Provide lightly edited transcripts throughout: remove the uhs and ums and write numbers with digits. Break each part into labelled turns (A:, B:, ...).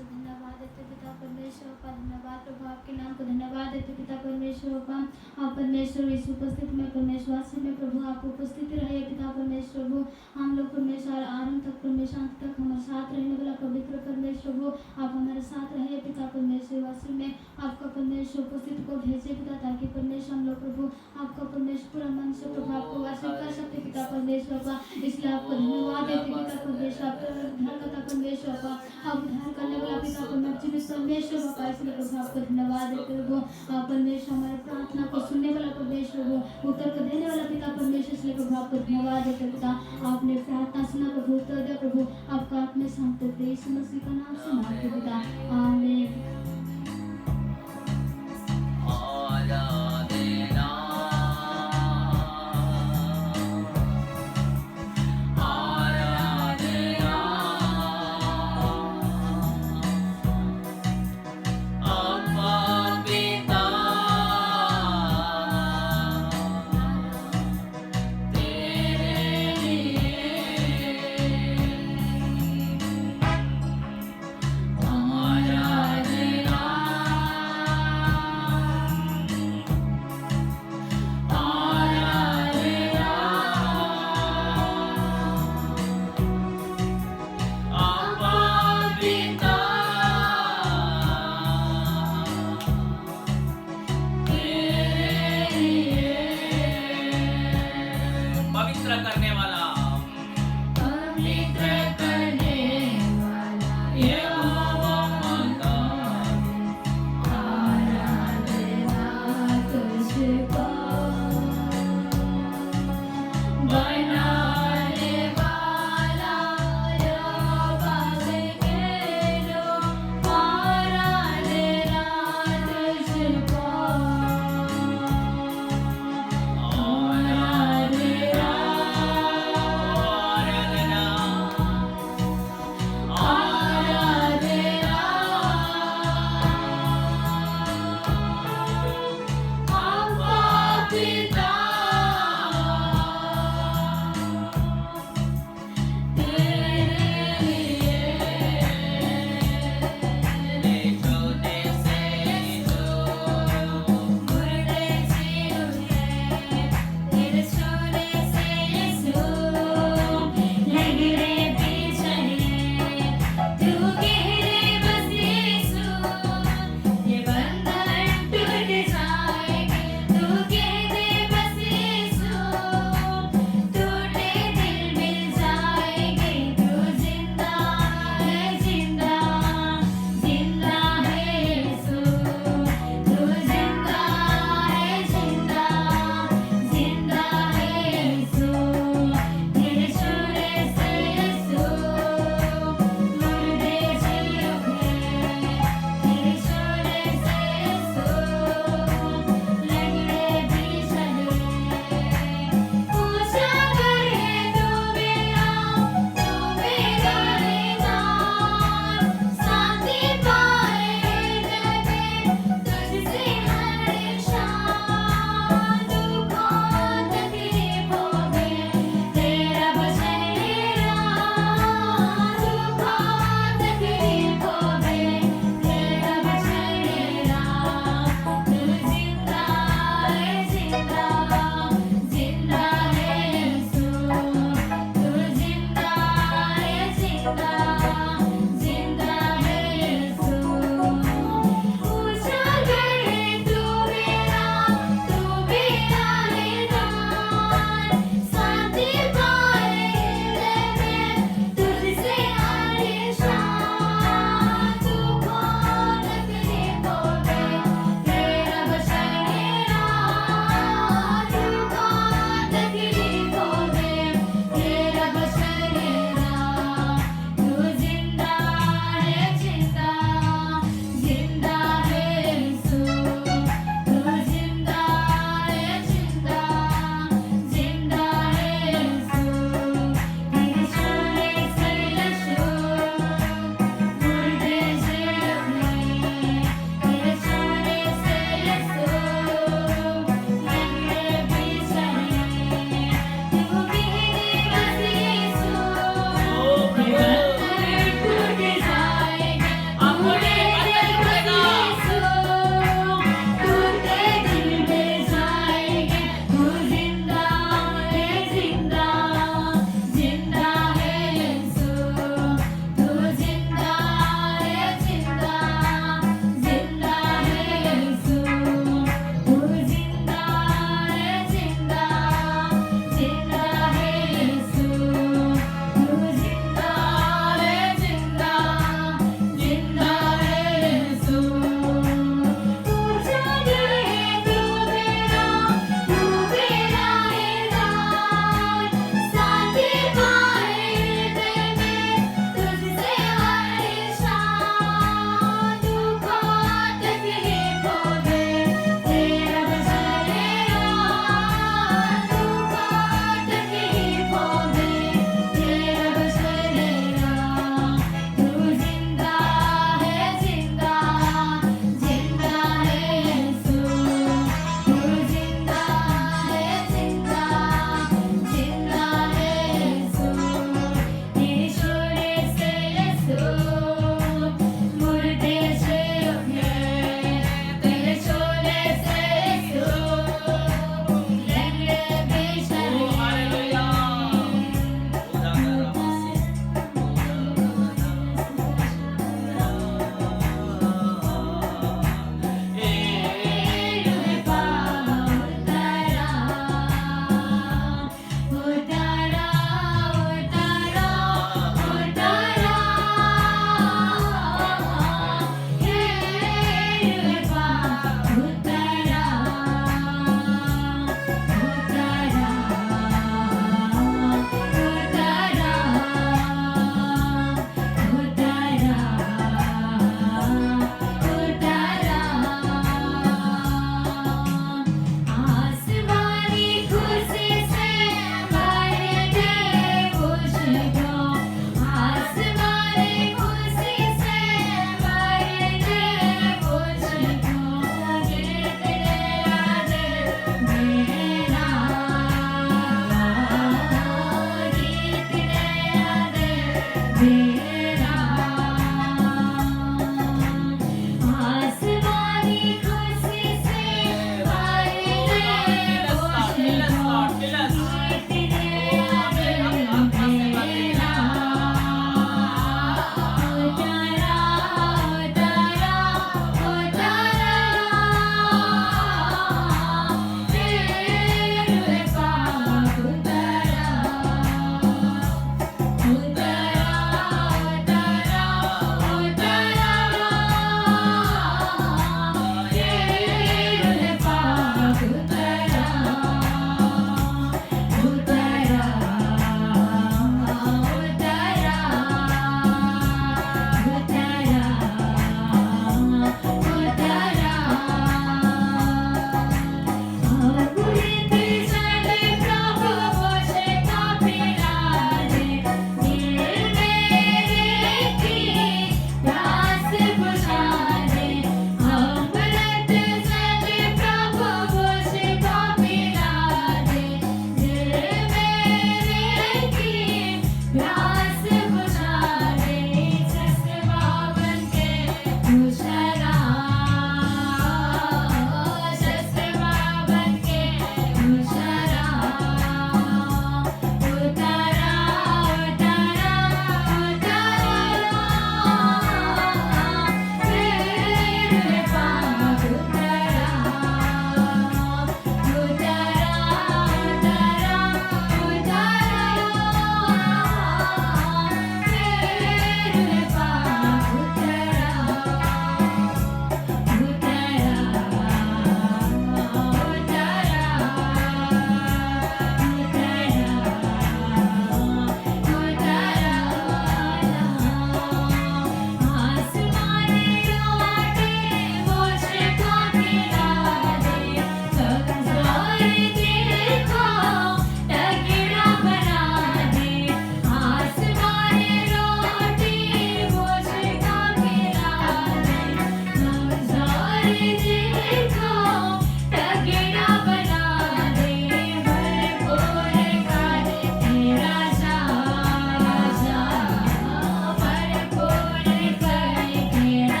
A: परमेश्वर, धन्यवाद देते पिता परमेश्वर का, धन्यवाद प्रभु आपके नाम को धन्यवाद देते पिता परमेश्वर का। आप परमेश्वर इस उपस्थिति में परमेश्वर वासी में प्रभु आप उपस्थित रहे पिता परमेश्वर वो हम लोग परमेश्वर आरंभ तक परमेश्वर अंत तक हमारे साथ रहने वाला पवित्र परमेश्वर वो आप हमारे साथ रहे पिता परमेश्वर वासी में आपका परमेश्वर उपस्थिति को भेजे पिता, ताकि परमेश्वर हम लोग प्रभु आपका परमेश्वर पूरा मन से प्रभु आपको वासित कर सकते पिता परमेश्वर का। इसलिए आपको धन्यवाद देते पिता परमेश्वर, आपका उद्धार करता परमेश्वर का, आप उद्धार करने वाला पिता परमेश्वर का, इसलिए प्रभु आपको धन्यवाद देते प्रभु। आप परमेश्वर हमारे प्रार्थना को सुनने वाला परमेश्वर वो उत्तर को देने वाला पिता परमेश्वर, इसलिए प्रभु आपको धन्यवाद देते पिता। आपने प्रार्थना सुना प्रभु, उत्तर दिया प्रभु, आपका आत्मा शांत यीशु मसीह का नाम से मांगते पिता, आमीन।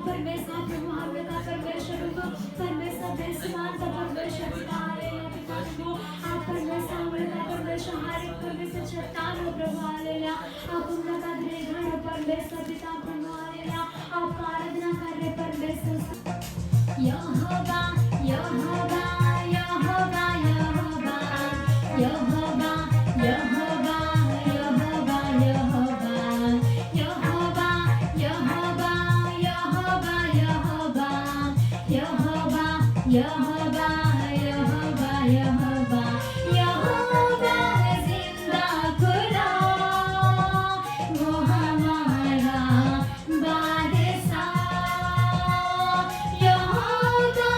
A: परमेश्वर प्रभु हमें का परमेश्वर प्रभु परमेश्वर बेसमान का परमेश्वर पिता हालेलुया पिता प्रभु आप परमेश्वर हमें का परमेश्वर हर एक परमेश्वर चट्टान हो प्रभु हालेलुया आप उनका दृढ़ हो परमेश्वर पिता प्रभु हालेलुया आपका आराधना कर रहे परमेश्वर यहोवा यहोवा यहोवा यहोवा यहोवा यहोवा यहोवा यहोवा यहोवा यहोवा यहोवा यहोवा यहोवा यहोवा यहोवा यहोवा यहोवा जिंदा खुदा वो हमारा बादशाह यहोवा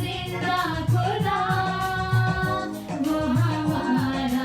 A: जिंदा खुदा वो हमारा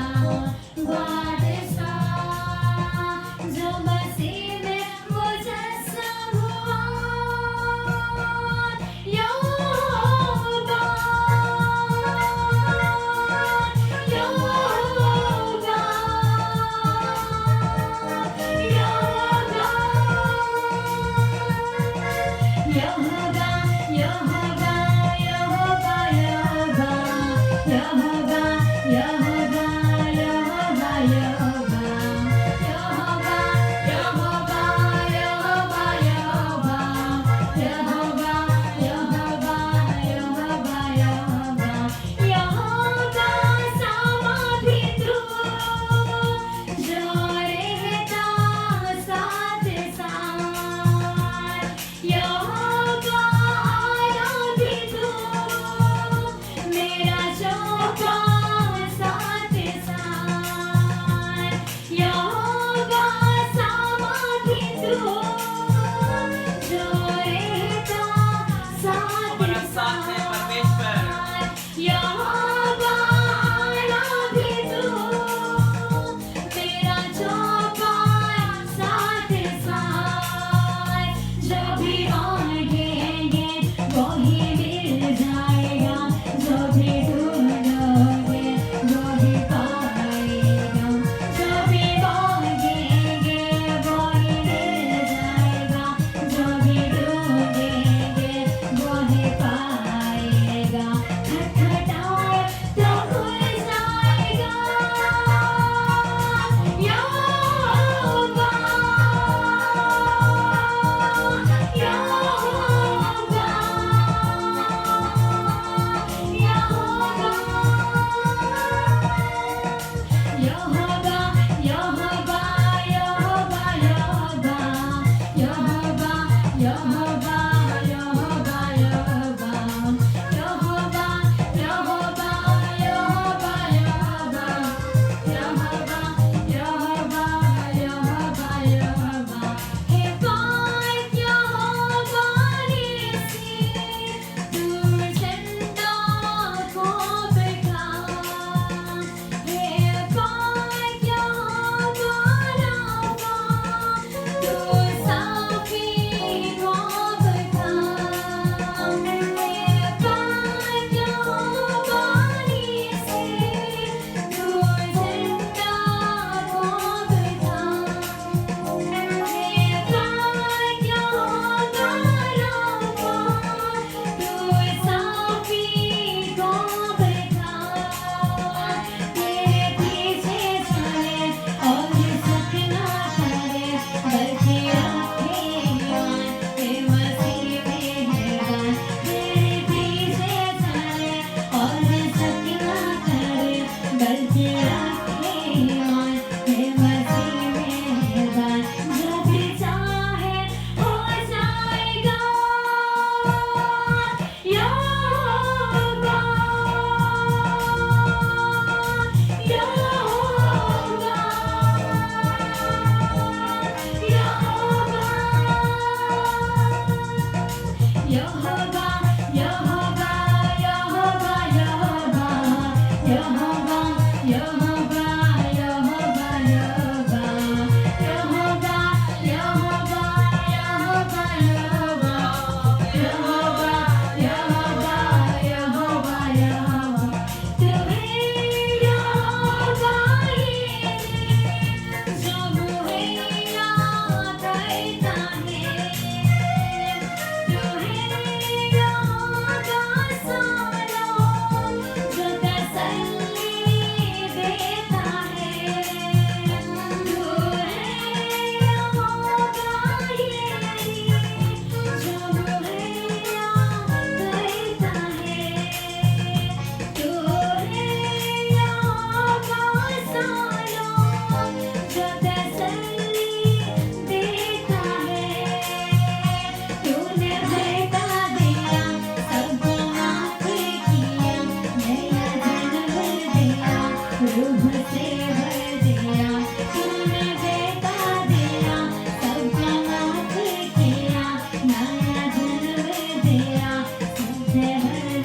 A: से भर दिया, तूने बेटा दिया, सबका माफ किया, नया जन्म दिया, सबसे भर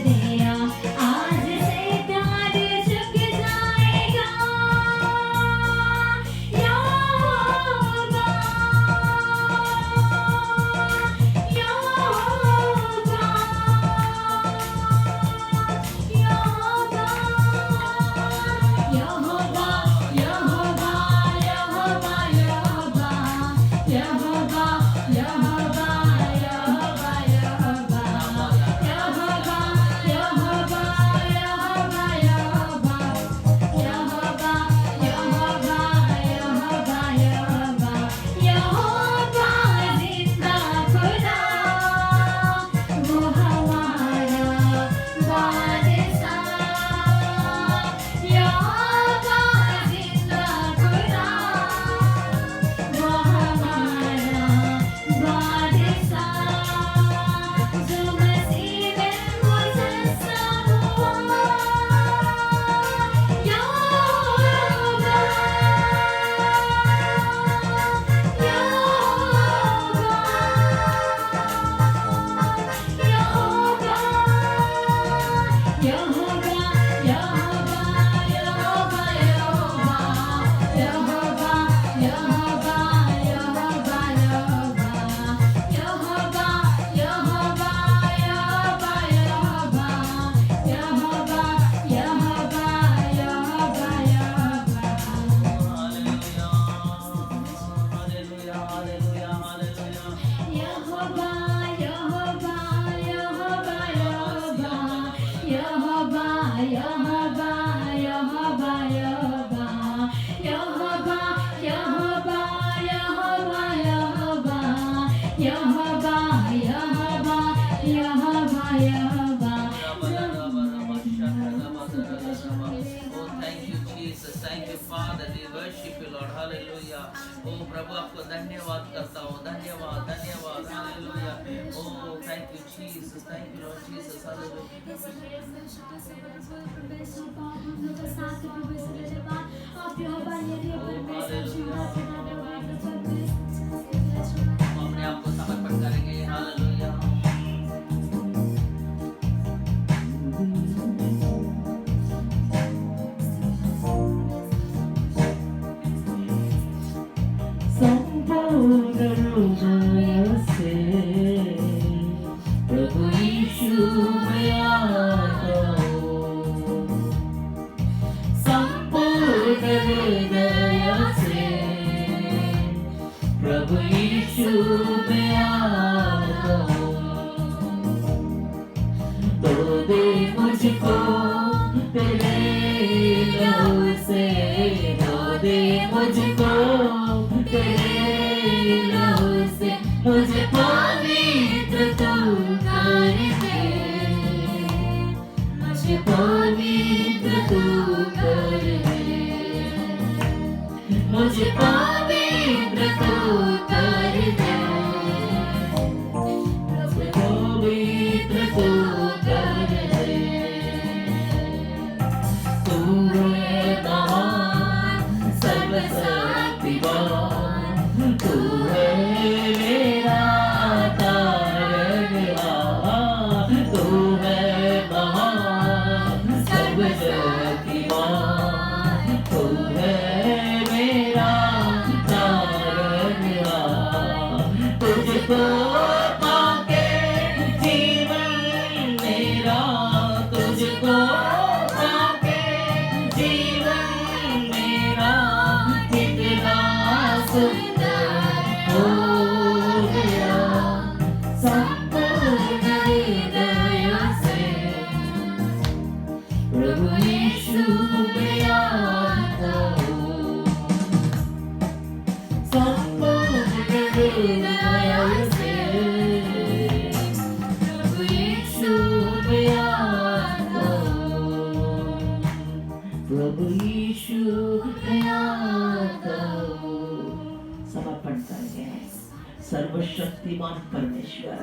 A: दिया। आज से प्यार झुक जाएगा, यहोवा, यहोवा, यहोवा, यहोवा, यहोवा, यहोवा, यहोवा, यहोवा, यहोवा, यहोवा, यहोवा, यहोवा, यहोवा, यहोवा, यहोवा, यहोवा, यहोवा, यहोवा, यहोवा, जिंदा खुदा, वो हमारा बादशाह, यहोवा, जिंदा खुदा, वो हमारा बादशाह, जो मसीह में मुजस्सम हुआ, यहोवा,
B: Thank you, Father. We worship you, Lord. Hallelujah. Oh, प्रभु आपको धन्यवाद करता हूँ. धन्यवाद, धन्यवाद. Hallelujah. Oh, thank you, Jesus. Thank you, Lord Jesus. Hallelujah. हम अपने आप को समर्पण करेंगे. Hallelujah.
C: संपूर्ण हृदय से प्रभु यीशु में आता हूँ, संपूर्ण हृदय से प्रभु यीशु में आता हूँ, तो दे मुझको तेरे लहू से, तो दे मुझको तेरे लहू से, मुझे पवित्र तू कर दे, मुझे पवित्र तू कर दे, मुझे पवित्र तू कर दे, मुझे पवित्र तू कर दे। तू है महान सर्वशक्तिमान, तू है मेरा तारणहार, तू है महान सर्वशक्तिमान, तू है मेरा तारणहार, तुझको पाके जीवन मेरा, तुझको पाके जीवन मेरा कितना सुंदर हो गया, संपूर्ण हृदय से प्रभु यीशु में आता हूँ, संपूर्ण हृदय से प्रभु यीशु में आता हूँ, प्रभु यीशु में आता हूँ। समर्पण करेंगे। सर्वशक्तिमान परमेश्वर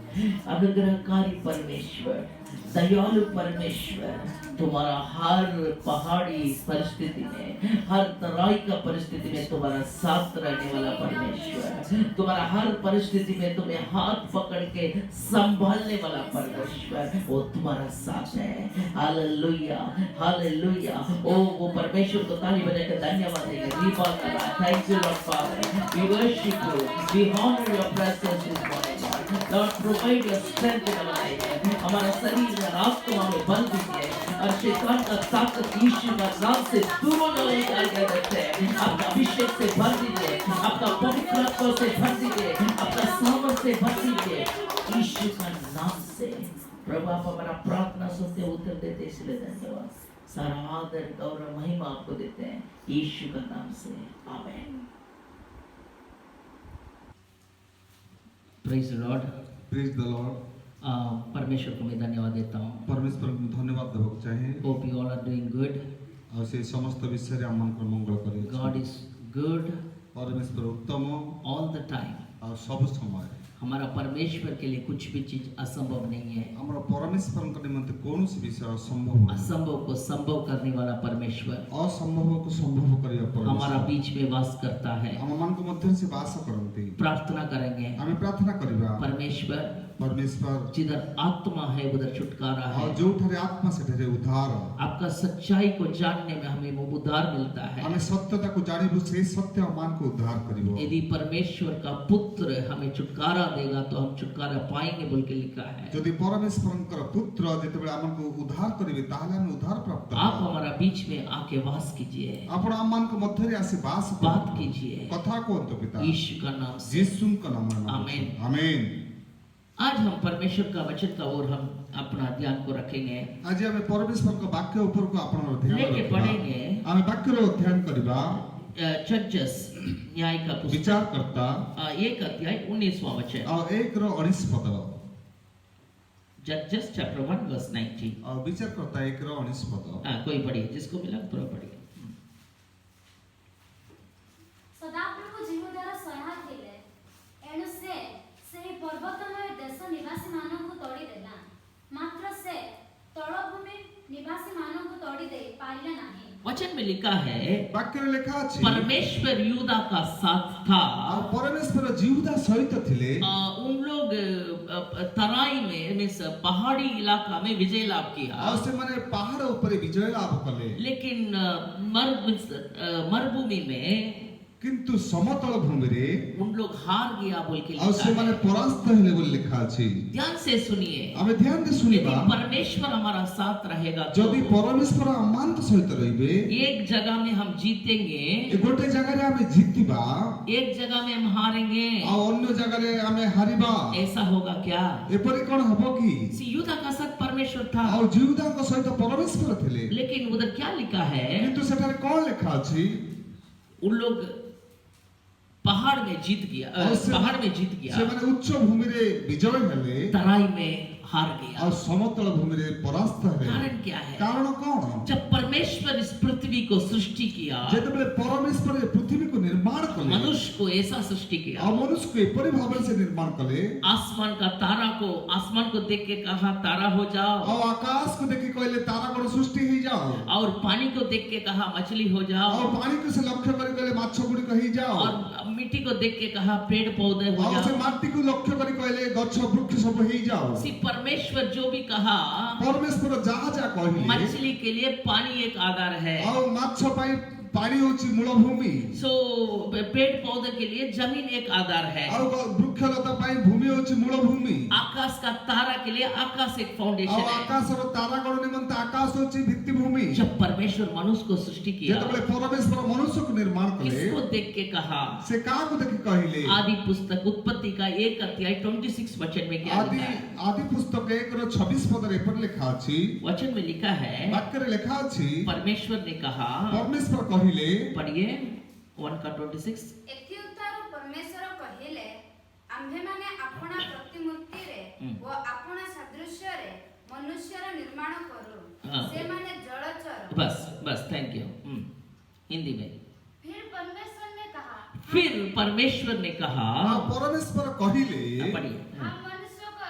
B: अनुग्रहकारी परमेश्वर, दयालु परमेश्वर, तुम्हारा हर पहाड़ी परिस्थिति में, हर तराई का परिस्थिति में तुम्हारा साथ रहने वाला परमेश्वर, तुम्हारा हर परिस्थिति में तुम्हें हाथ पकड़ के संभालने वाला परमेश्वर, वो तुम्हारा साथ है। Hallelujah, hallelujah. ओ वो परमेश्वर को ताली बजा के धन्यवाद देंगे। Thank you lord father, we worship you, we honour your presence this morning lord. Lord provide your strength in our life. हमारा शरीर और आत्मा में बल दीजिए और शैतान का ताकत यीशु का नाम से दूर होने निकाल कर देते हैं। आपका अभिषेक से भर दीजिए, आपका पवित्र आत्मा से भर दीजिए, आपका सामर्थ से भर दीजिए यीशु का नाम से। प्रभु आप हमारा प्रार्थना सुनते उत्तर देते इसलिए धन्यवाद। सारा आदर गौरव महिमा आपको देते हैं यीशु का नाम से, आमीन। Praise the Lord.
D: Praise the Lord.
B: परमेश्वर को मैं धन्यवाद देता हूँ।
D: परमेश्वर को धन्यवाद देवाक चाहे।
B: Hope you all are doing good.
D: और से समस्त विषय आम मंगल करे।
B: God is good.
D: परमेश्वर उत्तम
B: ऑल द टाइम।
D: और सब समय।
B: हमारा परमेश्वर के लिए कुछ भी चीज असंभव नहीं है।
D: हमारा परमेश्वर के निमित्त कौन सी विषय असंभव है।
B: असंभव को संभव करने वाला परमेश्वर,
D: असंभव को संभव करिया परमेश्वर
B: हमारा बीच में वास करता है।
D: हम मन को मध्य से वास करते।
B: प्रार्थना करेंगे।
D: हमें प्रार्थना करिबा।
B: परमेश्वर,
D: परमेश्वर
B: जिधर आत्मा है उधर छुटकारा है।
D: और जो ठरे आत्मा से ठरे उद्धार।
B: आपका सच्चाई को जानने में हमें वो उद्धार मिलता है।
D: हमें सत्यता को जानी बुझे सत्य मान को उद्धार करिबो।
B: यदि परमेश्वर का पुत्र हमें छुटकारा देगा तो हम छुटकारा पाएंगे बोल के लिखा है।
D: यदि परमेश्वर पुत्र जेतेबेले आमन को उद्धार करिवे ताहले हम उद्धार प्राप्त
B: आप हमारा बीच में आके वास कीजिए।
D: आपण आमन को मध्य रे आसे वास
B: बात कीजिए।
D: कथा को तो पिता
B: यीशु का नाम से,
D: यीशु का नाम में
B: आमीन।
D: आमीन।
B: आज हम परमेश्वर का वचन का ओर हम अपना ध्यान को रखेंगे।
D: आज हमें परमेश्वर का वाक्य ऊपर को अपन ध्यान
B: लेके पढ़ेंगे।
D: हमें वाक्य रो ध्यान करिबा।
B: जजेस न्याय का पुस्तक
D: विचार करता
B: 1 अध्याय 19वां वचन।
D: और 1 रो 19 पद।
B: जजेस चैप्टर 1 वर्स 19।
D: और विचार करता 1 रो 19 पद।
B: कोई पढ़िए, जिसको मिला पूरा पढ़िए।
A: सदाप्रभु जीवधारा सहाय थिले एणु से ସେହି पर्वतमय देश निवासी ମାନଙ୍କୁ ତୋଡ଼ି ଦେଲା, ମାତ୍ର ସେ ତଳଭୂମି निवासी ମାନଙ୍କୁ तोड़ी दे पाइले नहीं।
B: वचन में लिखा है
D: वाक्य में लिखा अछि
B: परमेश्वर यूदा का साथ था।
D: और परमेश्वर जीवदा सहित थिले।
B: उन लोग तराई में मींस पहाड़ी इलाका में विजय लाभ किया।
D: और से माने पहाड़ ऊपर विजय लाभ कले।
B: लेकिन मरुभूमि में
D: किंतु समतल भूमि रे
B: उन लोग हार गया बोल के
D: और से
B: लिखा
D: माने
B: है।
D: परास्त हेले बोल लिखा अछि।
B: ध्यान से सुनिए।
D: हमें ध्यान दे सुनिबा।
B: यदि परमेश्वर हमारा साथ रहेगा तो
D: यदि परमेश्वर अमांत सहित रहिबे
B: एक जगह में हम जीतेंगे,
D: ए गोटे जगह रे हमें जीतिबा,
B: एक जगह में हम हारेंगे,
D: और अन्य जगह रे हमें हारिबा।
B: ऐसा होगा क्या?
D: एपरि कोन हबो की?
B: यूदा का साथ परमेश्वर था
D: और जीवदा को सहित परमेश्वर थिले।
B: लेकिन उधर क्या लिखा है?
D: किंतु सेठारे कोन लिखा अछि?
B: उन लोग पहाड़ में जीत गया, पहाड़ में जीत गया,
D: से माने उच्च भूमि रे विजय हेले,
B: तराई में हार गया।
D: और समतल भूमि रे परास्त है।
B: कारण क्या है?
D: कारण कौन?
B: जब परमेश्वर इस पृथ्वी को सृष्टि किया,
D: जेतेबेले परमेश्वर ए पृथ्वी को निर्माण कले,
B: मनुष्य को ऐसा सृष्टि किया,
D: और मनुष्य को एपरि भाव से निर्माण कले,
B: आसमान का तारा को, आसमान को देख के कहा तारा हो जाओ,
D: और आकाश को देख के कहले तारा गण सृष्टि ही जाओ,
B: और पानी को देख के कहा मछली हो जाओ,
D: और पानी को से लक्ष्य कर कहले माछ गुडी कहि जाओ,
B: और मिट्टी को देख के कहा पेड़ पौधे हो
D: और से
B: जाओ।
D: माटी को लक्ष्य कर कहले गच्छ वृक्ष सब ही जाओ।
B: सी परमेश्वर जो भी कहा,
D: परमेश्वर जहाँ जा कहले,
B: मछली के लिए पानी एक आधार है,
D: और माछ पाई पानी होची मूल भूमि,
B: सो पेड़ पौधे के लिए जमीन एक आधार है,
D: और वृक्ष लता पाई भूमि होची मूल भूमि,
B: आकाश का तारा के लिए आकाश एक फाउंडेशन
D: और
B: है।
D: आकाश और तारा गण निमंत आकाश होची भित्ति भूमि।
B: जब परमेश्वर मनुष्य को सृष्टि किया,
D: जेतेबेले परमेश्वर मनुष्य को निर्माण कले,
B: किसको देख के कहा?
D: से का को देखि कहले,
B: आदि पुस्तक उत्पत्ति का 1 अध्याय 26 वचन में क्या लिखा है?
D: आदि पुस्तक 1:26 पद रे पर लिखा अछि।
B: वचन में लिखा है
D: वाक्य रे लिखा अछि,
B: परमेश्वर ने कहा,
D: परमेश्वर कहिले,
B: पढ़िए 1:26।
E: एथि उत्तर परमेश्वर कहिले, आम्भे माने आपणा प्रतिमूर्ति रे व आपणा सादृश्य रे मनुष्यर निर्माण करू, से माने जलचर।
B: बस थैंक यू। हिंदी में
A: फिर परमेश्वर ने कहा,
B: फिर परमेश्वर ने कहा,
D: परमेश्वर कहिले,
B: पढ़िए।
A: हम मनुष्य को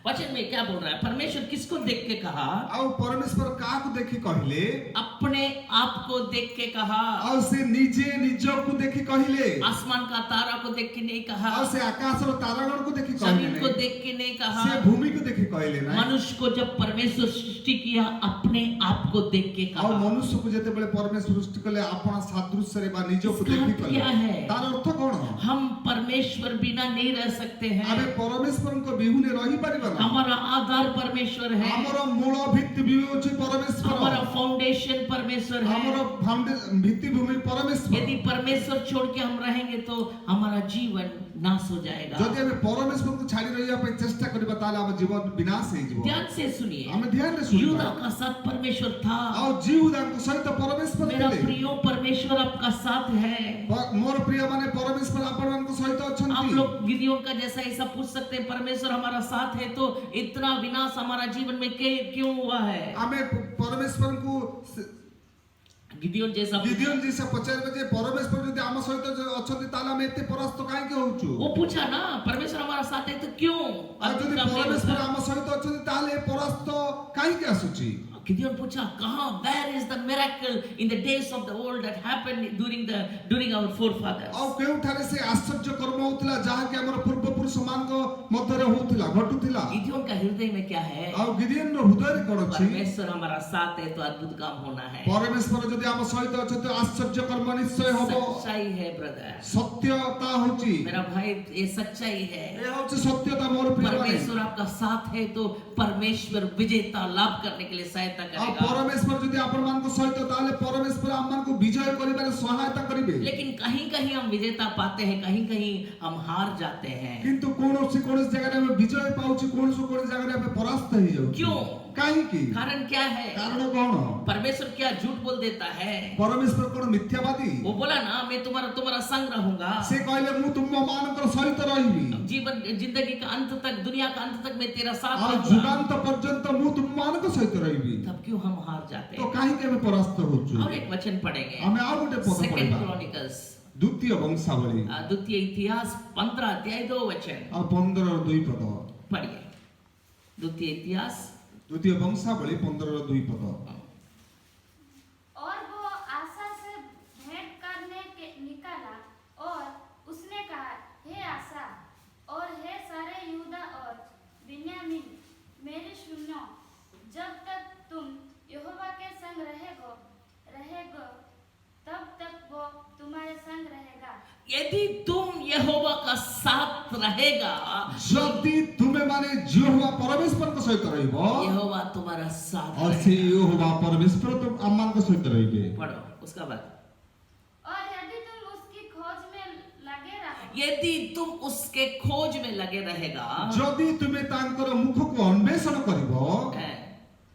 B: वचन में क्या बोल रहा है? परमेश्वर किसको देख के कहा?
D: आउ परमेश्वर काकु देखि कहिले
B: अपने आप को देख के कहा।
D: आउ से निजे निजको देखि कहिले
B: आसमान का तारा को देख के नहीं कहा,
D: आउ से आकाशर तारागण को देखि
B: जमीन को
D: कहिले
B: देख के नहीं कहा।
D: से भूमि को देखि कहिले ना
B: मनुष्य को जब परमेश्वर सृष्टि किया अपने आप को देख के
D: आउ
B: कहा।
D: मनुष्य को जेते बेले परमेश्वर सृष्टि कले आपन सादृश्य रे बा निजको
B: इसका
D: देखि
B: अर्थ
D: कले
B: क्या है?
D: तार अर्थ कोन
B: हम परमेश्वर बिना नहीं रह सकते
D: आबे
B: हैं।
D: परमेश्वर को बिहुने रही परिबा ना
B: हमारा आधार परमेश्वर है,
D: हमरो मूल भित्ति भी होछि परमेश्वर
B: हमारा फाउंडेशन परमेश्वर है।
D: हमरो फाउंडेशन भित्ति भूमि परमेश्वर
B: यदि परमेश्वर छोड़ के हम रहेंगे तो हमारा जीवन नाश हो जाएगा।
D: जदि हमें परमेश्वर को छाड़ी रहिया पे चेष्टा करबा ताले हम जीवन विनाश हे जीवन
B: ध्यान से सुनिए,
D: हमें ध्यान रे
B: यूदा
D: सुनिबा
B: का साथ परमेश्वर था।
D: आउ जीवदान को सहित परमेश्वर
B: मेरा
D: ଥିଲେ
B: प्रियो परमेश्वर आपका साथ है।
D: मोर प्रिय माने परमेश्वर आपण को सहित
B: आप
D: अछंती
B: लोग गिदियोन का जैसा ऐसा पूछ सकते हैं, परमेश्वर हमारा साथ है तो इतना विनाश हमारा जीवन में क्यों हुआ है?
D: हमें परमेश्वर को
B: गिदियोन जैसा
D: गिदियोन जी से पचारबे जे परमेश्वर जदि हम सहित अछंती ताले हम एते परास्त काहे के होचु
B: वो पूछा ना, परमेश्वर हमारा साथ है तो क्यों?
D: आ जदि परमेश्वर हम सहित अछंती ताले परास्त काहे के आसुची?
B: गिदियोन पूछा कहाँ, where is the miracle in the days of the old that happened during our forefathers?
D: आ केउठारे से आश्चर्य कर्म होतला जहा के हमर पूर्व पुरुष मान को मध्य होतला घटुतला
B: गिदियोन का हृदय में क्या है?
D: आ गिदियोन रो हृदय रे कोन अछि
B: परमेश्वर हमारा साथ है तो अद्भुत काम होना है।
D: परमेश्वर जदि हम सहित अछंती आश्चर्य कर्म निश्चय हबो
B: सच्चाई है ब्रदर,
D: सत्यता होची
B: मेरा भाई, ये सच्चाई है।
D: ए होची सत्यता मोर प्रिय माने
B: परमेश्वर आपका साथ है तो परमेश्वर विजेता लाभ करने के लिए सहायता
D: आ
B: करेगा।
D: परमेश्वर जदि आपण मान को सहित ताले परमेश्वर हम मान को विजय करिबारे सहायता करिबे
B: लेकिन कहीं कहीं हम विजेता पाते हैं, कहीं कहीं हम हार जाते हैं।
D: किंतु कोनोसी जगह रे हम विजय पाउची कोनोसी जगह रे हम परास्त ही जाउ
B: क्यों?
D: काहे की
B: कारण क्या है?
D: कारण कोन
B: परमेश्वर क्या झूठ बोल देता है?
D: परमेश्वर कोन मिथ्यावादी
B: वो बोला ना, मैं तुम्हारा संग रहूंगा,
D: से कहले मु तुम मान कर सहित रहिबी
B: जीवन जिंदगी का अंत तक, दुनिया का अंत तक मैं तेरा साथ
D: आ
B: रहूंगा।
D: जुगांत पर्यंत मु तुम मान को सहित रहिबी
B: तब क्यों हम हार जाते
D: तो
B: हैं?
D: काहे के हम परास्त होचु
B: और एक वचन पढ़ेंगे,
D: हमें आ गोटे पद
B: सेकंड
D: पढिबा
B: क्रॉनिकल्स
D: द्वितीय वंशावली
B: द्वितीय इतिहास 15 अध्याय 2 वचन
D: आ 15 और 2 पद
B: पढ़िए। द्वितीय इतिहास
D: द्वितीय वंशावली 15 और 2 पद
A: और वो आशा से भेंट करने के निकला और उसने कहा, हे आशा और हे सारे यहूदा और बिन्यामीन, मेरी सुनो, जब तक तुम यहोवा के संग रहेगो तब तक वो तुम्हारे संग रहेगा।
B: यदि तुम यहोवा का साथ रहेगा,
D: जदि तुमे माने यहोवा परमेश्वर को सहित रहिबो
B: यहोवा तुम्हारा साथ
D: और से यहोवा परमेश्वर तुम अम्मान को सहित रहिबे
B: पढ़ो उसका बाद।
A: और यदि तुम उसकी खोज में लगे रहो
B: यदि तुम उसके खोज में लगे रहेगा,
D: जदि तुमे तांकर मुख को अन्वेषण करिबो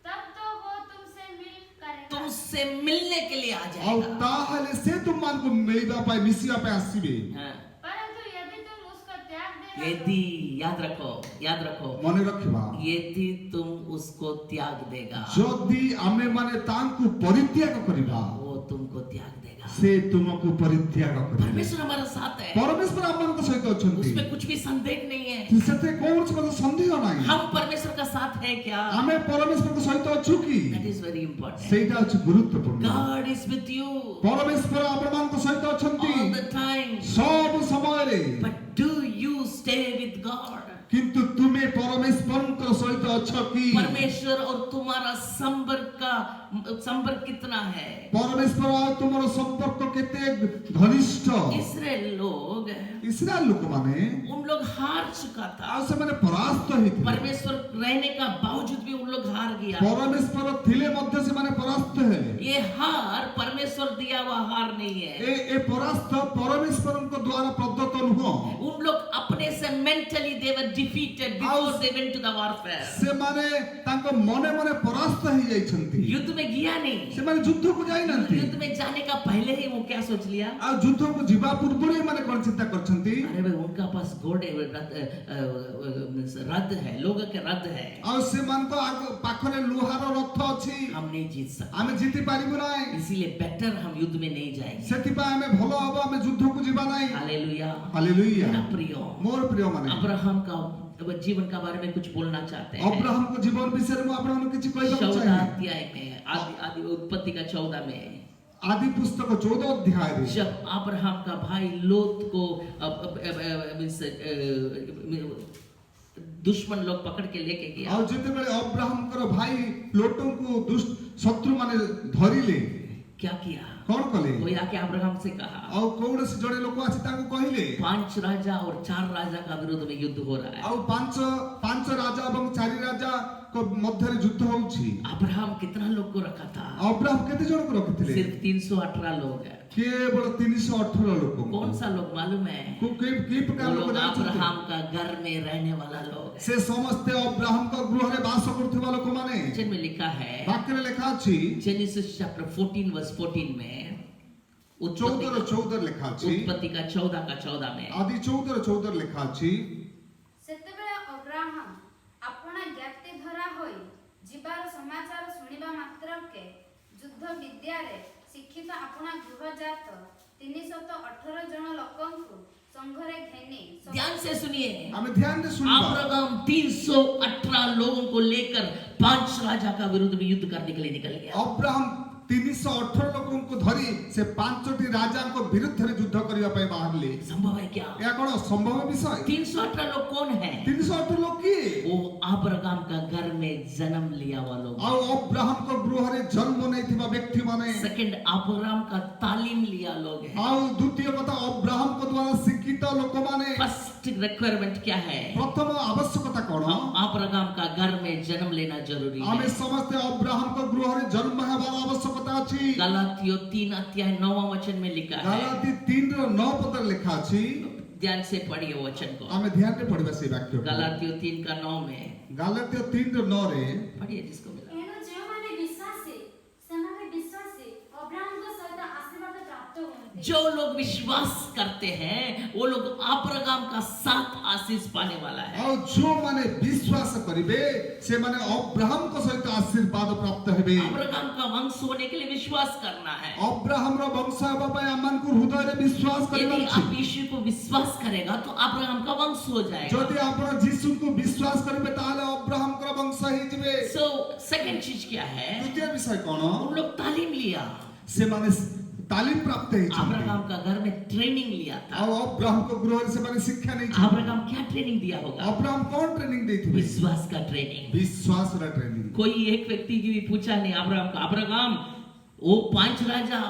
A: तब तो वो तुमसे मिल करेगा।
B: तुमसे मिलने के लिए आ
D: और
B: जाएगा।
D: ताहले से तुम मान को मिलिबा पाए मिसिया पे आसीबे
B: हाँ,
A: परंतु यदि तुम उसको त्याग देगा
B: यदि याद रखो
D: मने रखिबा
B: यदि तुम उसको त्याग देगा,
D: जदि आमे माने तांकु परित्याग करिबा
B: वो तुमको त्याग देगा।
D: से तुमको परित्याग करिबे
B: परमेश्वर हमारा साथ है,
D: परमेश्वर अम्मान को सहित अछंती
B: उसमें कुछ भी संदेह नहीं है।
D: सेते कोन से संदेह नाही
B: हम परमेश्वर का साथ है क्या?
D: आमे परमेश्वर को सहित अछु की
B: That is very important.
D: सेटा अछि गुरुत्वपूर्ण
B: God is with you
D: परमेश्वर आपण को सहित अछंती
B: all the time.
D: सब समय रे
B: But do you stay with God?
D: किंतु तुम्हें परमेश्वर को सहित अछ की
B: परमेश्वर और तुम्हारा संपर्क कितना है?
D: परमेश्वर और तुम्हारा संपर्क केते घनिष्ठ
B: इस्राएल लोग,
D: इस्राएल लोक माने
B: उन लोग हार चुका था।
D: आ से माने परास्त ही थे
B: परमेश्वर रहने का बावजूद भी उन लोग हार गया।
D: परमेश्वर थिले मध्य से माने परास्त है
B: ये हार परमेश्वर दिया हुआ हार नहीं है।
D: ए परास्त परमेश्वर को द्वारा प्रदत्त नुह
B: उन लोग अपने से mentally they were defeated before they went to the warfare.
D: से माने तांको मने मने परास्त ही जाइछंती
B: युद्ध में गया नहीं,
D: से माने युद्ध को जाई नंती
B: युद्ध में जाने का पहले ही वो क्या सोच लिया,
D: आ युद्ध को जीवा पूर्व ही माने कोन चिंता करछंती
B: अरे भाई उनका पास घोड़े रथ है, लोग के रथ है,
D: आ से मान को पाखरे लोहार रथ अछि
B: हम नहीं जीत सकते।
D: आमे जीति पारिबो नाय
B: इसीलिए बेटर हम युद्ध में नहीं जाएंगे।
D: सेतिपा आमे भलो हबो आमे युद्ध को जीवा नाय
B: हालेलुया।
D: हालेलुया
B: मेरा प्रिय,
D: मोर प्रिय माने
B: अब्राहम का जीवन का बारे में कुछ बोलना चाहते हैं।
D: अब्राहम को जीवन विषय में आपण माने किछि कहबा
B: 14
D: चाहिए।
B: अध्याय में आदि उत्पत्ति का 14 में
D: आदि पुस्तक 14 अध्याय रे
B: जब अब्राहम का भाई लोत को दुश्मन लोग पकड़ के लेके गया,
D: और जते बेले अब्राहम कर भाई लोटों को दुष्ट शत्रु माने धरिले
B: क्या किया?
D: कोन कले
B: वो आके अब्राहम से कहा,
D: और कौन से जड़े लोग आछि ताको कहिले
B: 5 राजा और 4 राजा का विरोध में युद्ध हो रहा है।
D: और पांच राजा एवं 4 राजा को मध्य रे युद्ध होउछि।
B: अब्राहम कितना लोग को रखा था?
D: अब्राहम केते जण को रखिथिले?
B: सिर्फ 318 लोग है।
D: केवल 318 लोग को।
B: कौन सा लोग मालूम है?
D: की प्रकार
B: वो
D: लोग
B: लोग
D: जान
B: अब्राहम का घर में रहने वाला लोग है।
D: से समस्त अब्राहम का गृह रे वास करथुवा लोक माने
B: वचन में लिखा है,
D: वाक्य रे लिखा अछि
B: जेनेसिस चैप्टर 14 वर्स 14 में,
D: 14 लिखा अछि,
B: उत्पत्ति का 14 का 14 में,
D: आदि 14 लिखा अछि।
E: सेतेबेले अब्राहम अपना ज्ञाति धरा होई जीवार समाचार सुनिबा मात्रके युद्ध विद्या रे शिक्षित अपना गृहजात 318 जन लोकंकु संघरे घेनी
B: ध्यान से सुनिए।
D: हमें ध्यान से सुनिए।
B: अब्राहम 318 लोगों को लेकर 5 राजा का विरुद्ध में युद्ध करने के लिए निकल गया।
D: अब्राहम 318 लोगों को धरी से 5टी राजा को विरुद्ध रे युद्ध करिया पय बाहरले।
B: संभव है क्या?
D: या कोन संभव विषय?
B: 318 लोग कौन है?
D: 318 लोग की
B: वो अब्राहम का घर में जन्म लिया हुआ लोग,
D: और अब्राहम को गृह रे जन्म नहीं थिबा व्यक्ति माने।
B: सेकंड अब्राहम का तालीम लिया लोग है।
D: और द्वितीय कथा अब्राहम को द्वारा शिक्षित लोक माने।
B: फर्स्ट रिक्वायरमेंट क्या है?
D: प्रथम आवश्यकता कोन?
B: अब्राहम का घर में जन्म लेना जरूरी है।
D: हमें समस्त अब्राहम को गृह रे जन्म हेबार आवश्यकता अछि।
B: गलातियों 3 अध्याय 9 वचन में लिखा है।
D: गलाती 3:9 पद लिखा अछि।
B: ध्यान से पढ़िए वचन को।
D: हमें ध्यान से पढ़िबा से वाक्य।
B: गलातियों 3 का 9 में
D: गलातियों 3:9 रे
B: पढ़िए जिसको मिला।
A: एनो जेमाने विश्वासी सेमाने विश्वासी अब्राहम को सहित आशीर्वाद प्राप्त होंगे।
B: जो लोग विश्वास करते हैं वो लोग अब्राहम का साथ आशीष पाने वाला है।
D: और जो माने विश्वास करिवे से माने अब्राहम को सहित आशीर्वाद प्राप्त हेबे।
B: अब्राहम का वंश होने के लिए विश्वास करना है।
D: अब्राहम रो वंश हेबा पय अमन को हृदय रे विश्वास
B: यदि
D: करिबा
B: आप यीशु को विश्वास करेगा तो अब्राहम का वंश हो जाएगा।
D: जदि आपण यीशु को विश्वास करिवे ताले अब्राहम का वंश ही जिवे।
B: सो सेकंड चीज क्या है?
D: द्वितीय विषय कोन?
B: उन लोग तालीम लिया,
D: से माने तालीम प्राप्त है।
B: अब्राहम का घर में ट्रेनिंग लिया था।
D: और अब्राहम को गृह से माने शिक्षा नहीं थी।
B: अब्राहम क्या ट्रेनिंग दिया होगा?
D: अब्राहम कौन ट्रेनिंग दी थी?
B: विश्वास का ट्रेनिंग।
D: विश्वास रा ट्रेनिंग।
B: कोई एक व्यक्ति की भी पूछा नहीं अब्राहम का, अब्राहम वो 5 राजा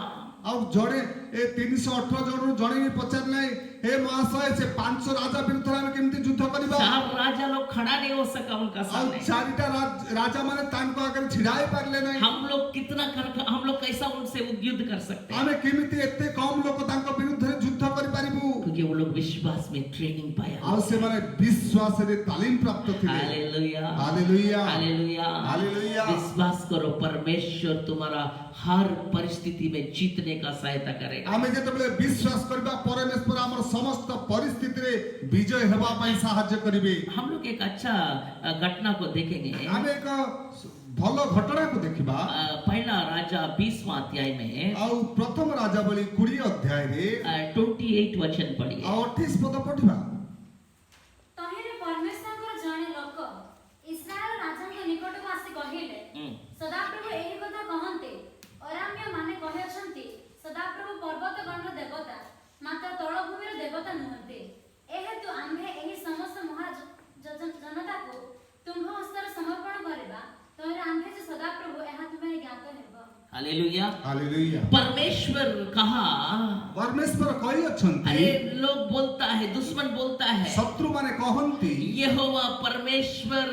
D: और जड़े ए 318 जण जणे भी पचारले हे महाशय से 500 राजा विरुद्ध में केमती युद्ध करबा?
B: 4 राजा लोग खड़ा नहीं हो सका उनका
D: और
B: सामने।
D: 4टा राजा माने तानको आगे छिड़ाई पारले नहीं।
B: हम लोग कितना हम लोग कैसा उनसे युद्ध कर सकते हैं?
D: हमें केमिति एते कम लोग तानको विरुद्ध रे युद्ध करि पारिबु?
B: क्योंकि वो लोग विश्वास में ट्रेनिंग पाया।
D: और से माने विश्वास रे तालीम प्राप्त थिले।
B: Hallelujah
D: hallelujah
B: hallelujah
D: hallelujah.
B: विश्वास करो, परमेश्वर तुम्हारा हर परिस्थिति में जीतने का सहायता करेगा।
D: हमें जेतबेले विश्वास करबा परमेश्वर हमर समस्त परिस्थिति रे विजय हेबा पई सहायता करिवे।
B: हम लोग एक अच्छा घटना को देखेंगे।
D: हमें एक भलो घटना को देखिबा।
B: पहला राजा 20वां अध्याय में
D: और प्रथम राजावली 20 अध्याय रे
B: 28 वचन पढ़िए।
D: 28 पद पढ़िबा।
A: तहिरे परमेश्वर को जाने लोक इस्राएल राजा के निकट को आसी कहिले सदाप्रभु एही कथा कहन्ते अराम्य माने कहछन्ति सदाप्रभु पर्वत गणर देवता मात्र तळभूमिर देवता नुहन्ते एहेतु आम्भे एही समस्त महा जनता को तुम्भ हस्तर समर्पण करिबा तोरे आम्भे जे सदाप्रभु एहा तुमे ज्ञात हेबो।
B: Hallelujah
D: hallelujah.
B: परमेश्वर कहा,
D: परमेश्वर कहि अछंती।
B: अरे लोग बोलता है, दुश्मन बोलता है,
D: शत्रु माने कहंती
B: यहोवा परमेश्वर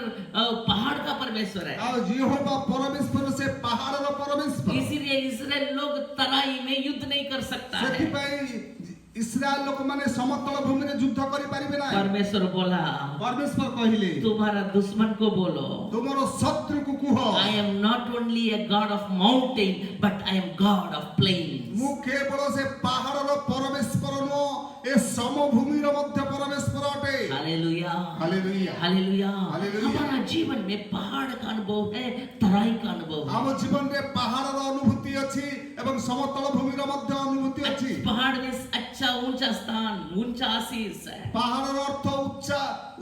B: पहाड़ का परमेश्वर है।
D: और यहोवा परमेश्वर से पहाड़ रो परमेश्वर।
B: इसीलिए इस्राएल लोग तराई में युद्ध नहीं कर सकता है।
D: सेति पई इस्राएल लोक माने समतल भूमि रे युद्ध करि पारिबे ना।
B: परमेश्वर बोला,
D: परमेश्वर कहिले
B: तुम्हारा दुश्मन को बोलो,
D: तुमरो शत्रु को कुहो,
B: I am not only a God of mountain but I am God of plains।
D: मु केवल से पहाड़ रो परमेश्वर नो ए समभूमि रो मध्य परमेश्वर अटे।
B: Hallelujah
D: hallelujah
B: hallelujah.
D: हालेलुया।
B: हमारा जीवन में पहाड़ का अनुभव है, तराई का अनुभव है।
D: हम जीवन रे पहाड़ रो अनुभूति अनुभूति अछि एवं समतल भूमिर मध्य अनुभूति अछि।
B: पहाड़ में अच्छा ऊंचा स्थान, ऊंचा आशीष है,
D: पहाड़र अर्थ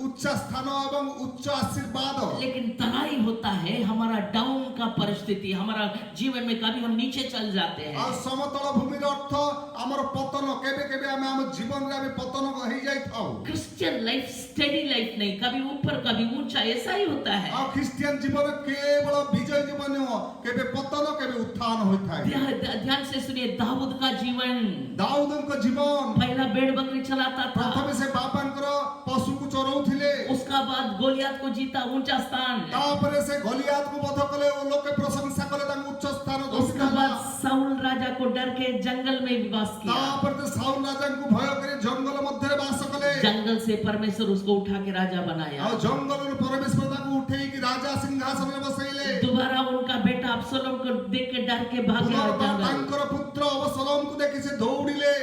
D: उच्च स्थान एवं उच्च आशीर्वाद।
B: लेकिन तराई होता है हमारा डाउन का परिस्थिति, हमारा जीवन में कभी हम नीचे चल जाते हैं।
D: और समतल भूमिर अर्थ हमर पतन, केबे केबे हम जीवन रे पतन हो जाई थाउ।
B: क्रिश्चियन लाइफ स्टेडी लाइफ नहीं, कभी ऊपर कभी ऊंचा, ऐसा ही होता है।
D: और क्रिश्चियन जीवन केवल विजय जीवन हो, केबे पतन केबे उत्थान होइथाय।
B: ध्यान से सुनिए, दाऊद का जीवन,
D: दाऊदଙ୍କ जीवन
B: पहला भेड़ बकरी चलाता था,
D: प्रथम से बापांकर पशु को चरौथिले,
B: उसका बाद गोलियत को जीता, ऊंचा स्थान,
D: तापरे से गोलियत को वध कले, ओ लोग के प्रशंसा कले, तांग उच्च स्थान
B: उसका बाद साउल राजा को डर के जंगल में विवास किया,
D: तापर साउल राजा को भय करे जंगल मध्य वास कले,
B: जंगल से परमेश्वर उसको उठा के राजा बनाया,
D: और जंगल रे परमेश्वर ताको उठेई कि राजा सिंहासन में बसैले।
B: दोबारा उनका बेटा अब्सलोम को देख के डर के भाग गया जंगल।
D: तांकर पुत्र अबसलोम को देखि से दौड़िले,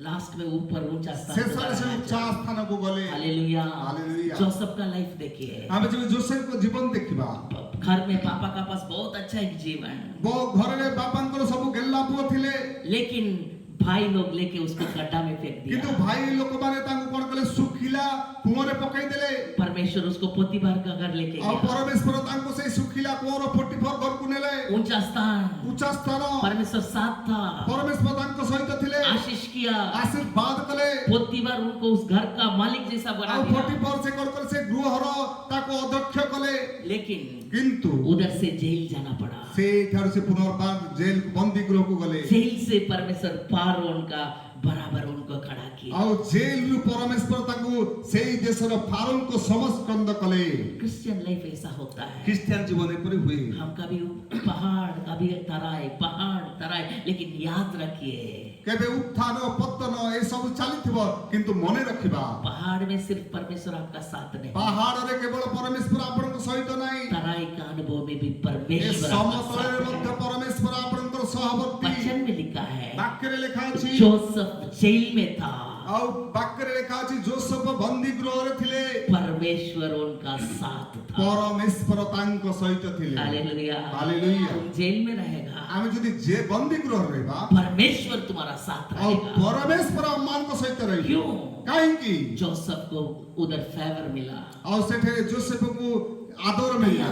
B: लास्ट में ऊपर ऊंचा स्थान
D: शेषरे से उच्च
B: पर
D: स्थान को गले।
B: हालेलुया।
D: हालेलुया।
B: जोसेफ का लाइफ देखिए,
D: आमे जे जोसेफ को जीवन देखिबा,
B: घर में पापा का पास बहुत अच्छा एक जीवन,
D: वो घर रे बापांकर सब गेल्ला पुओ थिले,
B: लेकिन भाई लोग लेके उसको गड्ढा में फेंक दिया।
D: किंतु भाई लोक माने तांको कोन कले सुखिला कुओं रे पकाई देले,
B: परमेश्वर उसको पोतीबार का घर लेके
D: और
B: गया,
D: परमेश्वर तांको से सुखिला कुओं रे पोटीफर घर को नेले,
B: ऊंचा स्थान,
D: उच्च स्थान,
B: परमेश्वर साथ था,
D: परमेश्वर तांको सहित थिले,
B: आशीष किया,
D: आशीर्वाद कले,
B: पोतीबार उनको उस घर का मालिक जैसा बना
D: और
B: दिया।
D: पोटीफर से कोन से गृहर ताको अध्यक्ष कले,
B: लेकिन
D: किंतु
B: उधर से जेल जाना पड़ा,
D: से ठार से पुनर्बार जेल बंदी गृह को गले,
B: जेल से परमेश्वर पार उनका बराबर उनको खड़ा किया।
D: और जेल रु परमेश्वर ताको सेई देशर फारोन को समस्कंद कले।
B: क्रिश्चियन लाइफ ऐसा होता है,
D: क्रिश्चियन जीवन एपरि हुए,
B: हम कभी पहाड़ कभी तराई, लेकिन याद रखिए
D: केबे उत्थान पतन ए सब चलिथिबो, किंतु मने रखिबा
B: पहाड़ में सिर्फ परमेश्वर आपका साथ नहीं,
D: पहाड़ रे केवल परमेश्वर आपन को सहित नाही,
B: तराई का अनुभव में भी
D: ए
B: परमेश्वर आपका
D: समतल
B: साथ
D: रे
B: है।
D: मध्य परमेश्वर आपन को सहवर्ती।
B: वचन में लिखा है
D: वाक्य रे लिखा अछि,
B: जोसेफ जेल में था,
D: और वाक्य रे लिखा अछि जोसेफ बंदी गृह रे थिले,
B: परमेश्वर उनका साथ था।
D: परमेश्वर तांको सहित थिले।
B: हालेलुया।
D: हालेलुया।
B: तुम जेल में रहेगा,
D: आमे जदि जे बंदी गृह रे बा,
B: परमेश्वर तुम्हारा साथ
D: और
B: रहेगा।
D: परमेश्वर मान को सहित रही,
B: क्यों?
D: काहे की
B: जोसेफ को उधर फेवर मिला,
D: और सेठे जोसेफ को आदर मिला,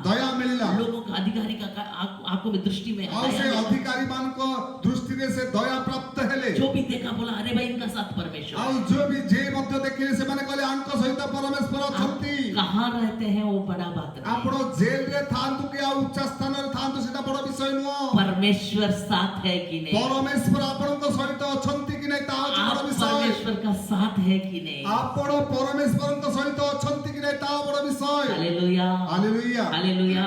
D: दया मिला,
B: लोगों का अधिकारी का आंखों में दृष्टि में
D: और से
B: दया मिला।
D: अधिकारी मान को दृष्टि रे से दया प्राप्त हेले,
B: जो भी देखा बोला अरे भाई इनका साथ परमेश्वर
D: और
B: है।
D: जो भी जे मध्य देखिले से माने कहले आंको सहित परमेश्वर
B: आप
D: अछंती।
B: कहाँ रहते हैं वो बड़ा बात नहीं,
D: आपनो जेल रे थांतु के उच्च स्थान रे थांतु सेटा बड़ विषय नुओ,
B: परमेश्वर साथ है कि नहीं,
D: परमेश्वर आपन को सहित अछंती कि नै ता
B: आप
D: बड़ विषय,
B: परमेश्वर का साथ है कि नहीं।
D: आपन परमेश्वर को सहित अछंती कि नै ता बड़ विषय।
B: Hallelujah,
D: hallelujah.
B: हालेलुया।